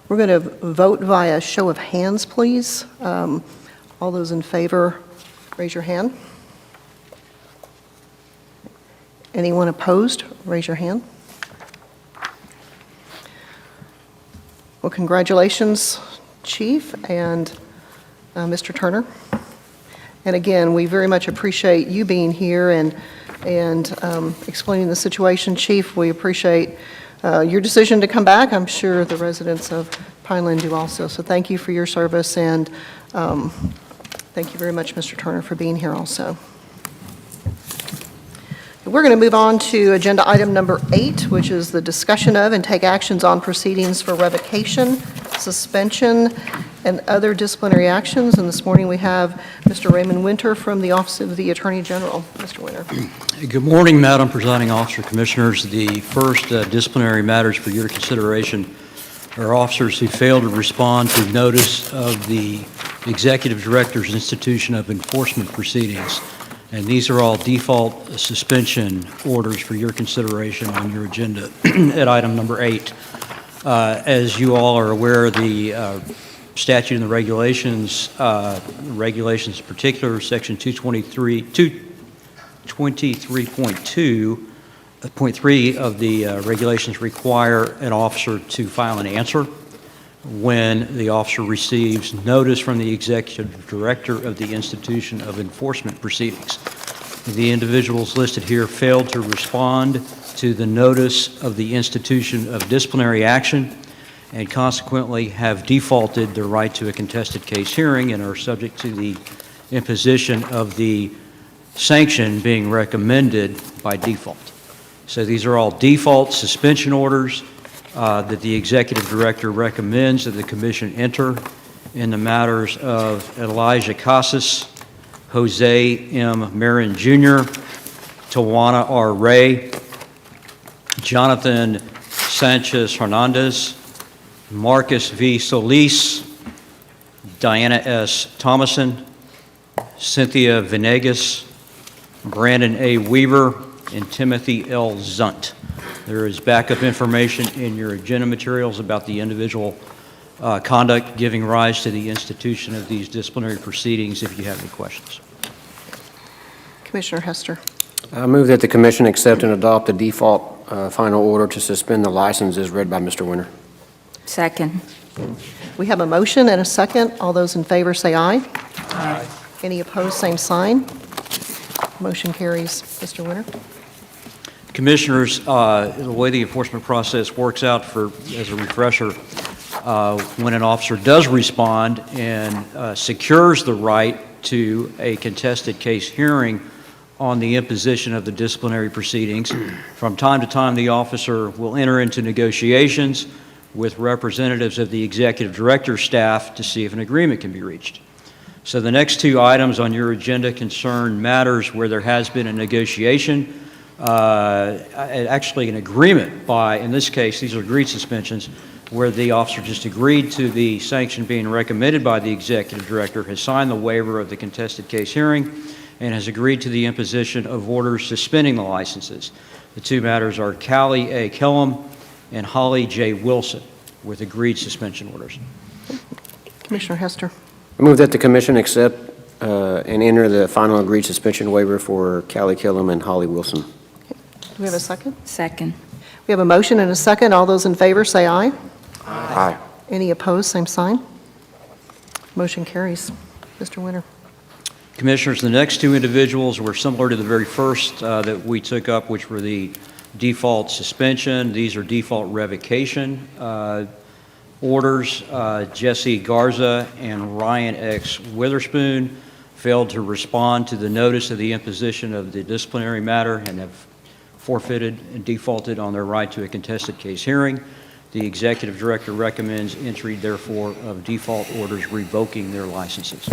We're going to vote via show of hands, please. All those in favor, raise your hand. Anyone opposed, raise your hand. Well, congratulations, Chief and Mr. Turner. And again, we very much appreciate you being here and explaining the situation. Chief, we appreciate your decision to come back. I'm sure the residents of Pineland do also. So thank you for your service, and thank you very much, Mr. Turner, for being here also. We're going to move on to agenda item number 8, which is the discussion of and take actions on proceedings for revocation, suspension, and other disciplinary actions. And this morning we have Mr. Raymond Winter from the Office of the Attorney General. Mr. Winter. Good morning, Madam Presiding Officer, Commissioners. The first disciplinary matters for your consideration are officers who failed to respond to notice of the Executive Director's institution of enforcement proceedings. And these are all default suspension orders for your consideration on your agenda at item number 8. As you all are aware, the statute and the regulations in particular, section 223.2.3 of the regulations require an officer to file an answer when the officer receives notice from the Executive Director of the institution of enforcement proceedings. The individuals listed here failed to respond to the notice of the institution of disciplinary action and consequently have defaulted their right to a contested case hearing and are subject to the imposition of the sanction being recommended by default. So these are all default suspension orders that the Executive Director recommends that the Commission enter in the matters of Elijah Casas, Jose M. Marin Jr., Tawana R. Ray, Jonathan Sanchez Hernandez, Marcus V. Solis, Diana S. Thomason, Cynthia Venegas, Brandon A. Weaver, and Timothy L. Zunt. There is backup information in your agenda materials about the individual conduct giving rise to the institution of these disciplinary proceedings if you have any questions. Commissioner Hester. I move that the Commission accept and adopt the default final order to suspend the license as read by Mr. Winter. Second. We have a motion and a second. All those in favor say aye. Aye. Any opposed, same sign. Motion carries. Mr. Winter? Commissioners, the way the enforcement process works out as a refresher, when an officer does respond and secures the right to a contested case hearing on the imposition of the disciplinary proceedings, from time to time the officer will enter into negotiations with representatives of the executive director's staff to see if an agreement can be reached. So the next two items on your agenda concern matters where there has been a negotiation, actually an agreement by, in this case, these are agreed suspensions, where the officer just agreed to the sanction being recommended by the executive director, has signed the waiver of the contested case hearing, and has agreed to the imposition of orders suspending the licenses. The two matters are Callie A. Kellum and Holly J. Wilson, with agreed suspension orders. Commissioner Hester? I move that the commission accept and enter the final agreed suspension waiver for Callie Kellum and Holly Wilson. Do we have a second? Second. We have a motion and a second. All those in favor say aye. Aye. Any opposed, same sign. Motion carries. Mr. Winter? Commissioners, the next two individuals were similar to the very first that we took up, which were the default suspension. These are default revocation orders. Jesse Garza and Ryan X. Witherspoon failed to respond to the notice of the imposition of the disciplinary matter and have forfeited and defaulted on their right to a contested case hearing. The executive director recommends entry, therefore, of default orders revoking their licenses.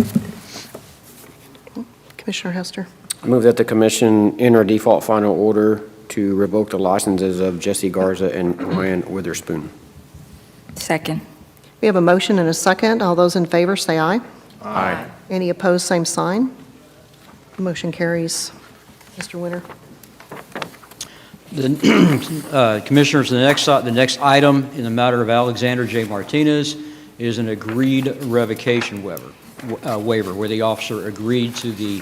Commissioner Hester? I move that the commission enter a default final order to revoke the licenses of Jesse Garza and Ryan Witherspoon. Second. We have a motion and a second. All those in favor say aye. Aye. Any opposed, same sign. Motion carries. Mr. Winter? Commissioners, the next item in the matter of Alexander J. Martinez is an agreed revocation waiver, where the officer agreed to the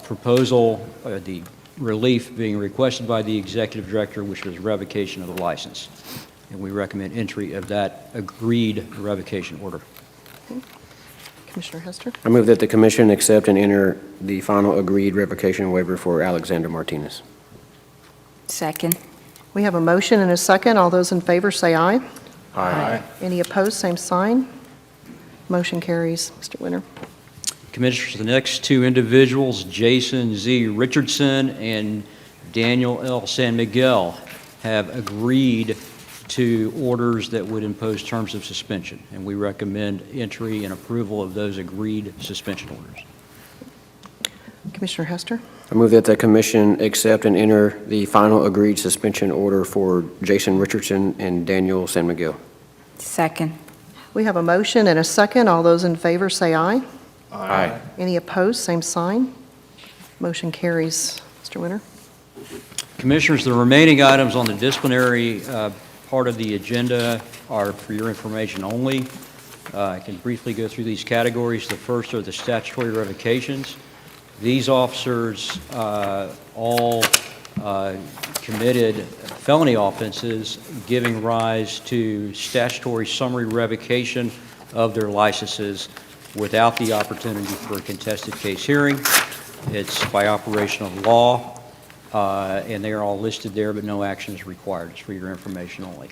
proposal, the relief being requested by the executive director, which was revocation of the license. And we recommend entry of that agreed revocation order. Commissioner Hester? I move that the commission accept and enter the final agreed revocation waiver for Alexander Martinez. Second. We have a motion and a second. All those in favor say aye. Aye. Any opposed, same sign. Motion carries. Mr. Winter? Commissioners, the next two individuals, Jason Z. Richardson and Daniel L. San Miguel, have agreed to orders that would impose terms of suspension, and we recommend entry and approval of those agreed suspension orders. Commissioner Hester? I move that the commission accept and enter the final agreed suspension order for Jason Richardson and Daniel San Miguel. Second. We have a motion and a second. All those in favor say aye. Aye. Any opposed, same sign. Motion carries. Mr. Winter? Commissioners, the remaining items on the disciplinary part of the agenda are for your information only. I can briefly go through these categories. The first are the statutory revocations. These officers all committed felony offenses giving rise to statutory summary revocation of their licenses without the opportunity for a contested case hearing. It's by operation of law, and they are all listed there, but no action is required. It's for your information only.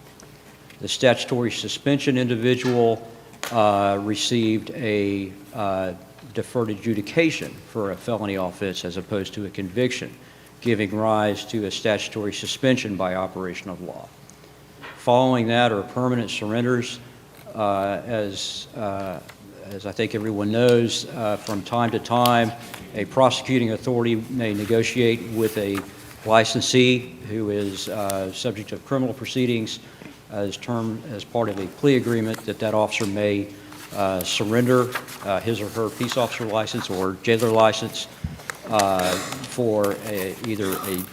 The statutory suspension individual received a deferred adjudication for a felony offense as opposed to a conviction, giving rise to a statutory suspension by operation of law. Following that are permanent surrenders. As I think everyone knows, from time to time, a prosecuting authority may negotiate with a licensee who is subject to criminal proceedings as part of a plea agreement that officer may surrender his or her peace officer license or jailer license for either a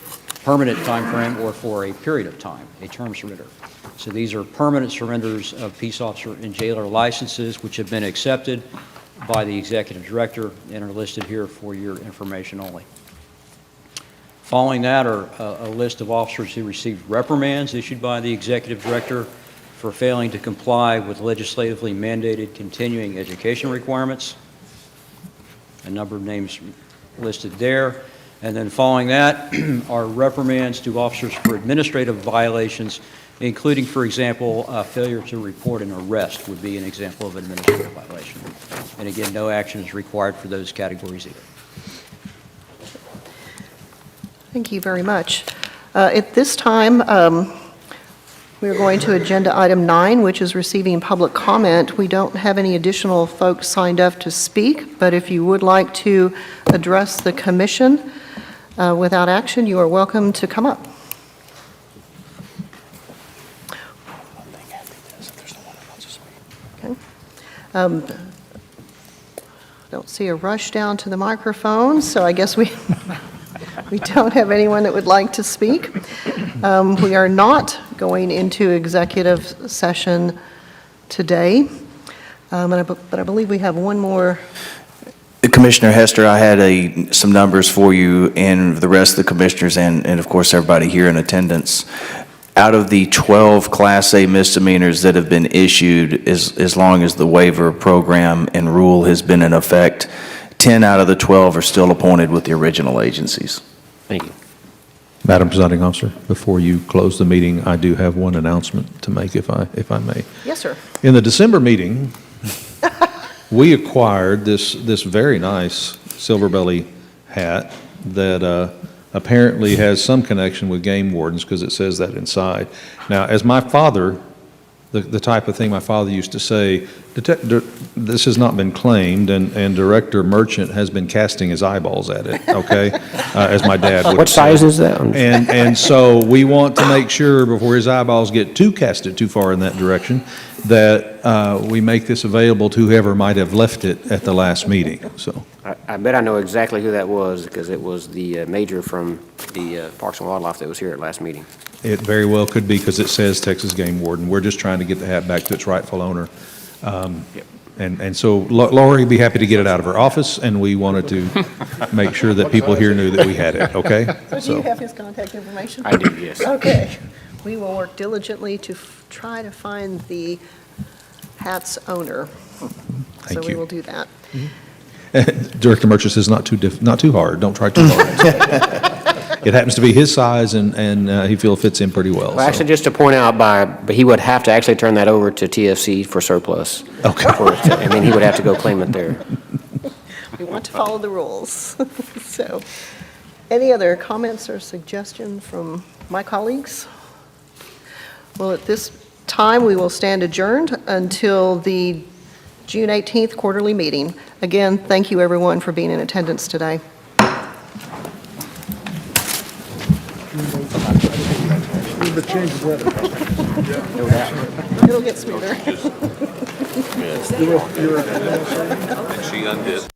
permanent time frame or for a period of time, a term surrender. So these are permanent surrenders of peace officer and jailer licenses which have been accepted by the executive director and are listed here for your information only. Following that are a list of officers who received reprimands issued by the executive director for failing to comply with legislatively mandated continuing education requirements. A number of names listed there. And then following that are reprimands to officers for administrative violations, including, for example, failure to report an arrest would be an example of an administrative violation. And again, no action is required for those categories either. Thank you very much. At this time, we're going to Agenda Item 9, which is receiving public comment. We don't have any additional folks signed up to speak, but if you would like to address the commission without action, you are welcome to come up. Okay. Don't see a rush down to the microphone, so I guess we don't have anyone that would like to speak. We are not going into executive session today, but I believe we have one more. Commissioner Hester, I had some numbers for you and the rest of the commissioners and of course everybody here in attendance. Out of the 12 Class A misdemeanors that have been issued as long as the waiver program and rule has been in effect, 10 out of the 12 are still appointed with the original agencies. Thank you. Madam Presiding Officer, before you close the meeting, I do have one announcement to make, if I may. Yes, sir. In the December meeting, we acquired this very nice silver belly hat that apparently has some connection with game wardens because it says that inside. Now, as my father, the type of thing my father used to say, this has not been claimed, and Director Merchant has been casting his eyeballs at it, okay, as my dad would What say. size is that? And so we want to make sure before his eyeballs get casted too far in that direction, that we make this available to whoever might have left it at the last meeting, so. I bet I know exactly who that was, because it was the major from the Parks and Wildlife that was here at last meeting. It very well could be, because it says Texas Game Warden. We're just trying to get the hat back to its rightful owner. Yep. And so Lori would be happy to get it out of her office, and we wanted to make sure that people here knew that we had it, okay? So do you have his contact information? I do, yes. Okay. We will work diligently to try to find the hat's owner. Thank So we you. will do that. Director Merchant says not too hard, don't try too hard. It happens to be his size, and he feels fits in pretty well. Well, actually, just to point out, but he would have to actually turn that over to TFC for surplus. Okay. And then he would have to go claim it there. We want to follow the rules. So, any other comments or suggestions from my colleagues? Well, at this time, we will stand adjourned until the June 18th quarterly meeting. Again, thank you, everyone, for being in attendance today. But change the weather. It'll get smoother. She undid.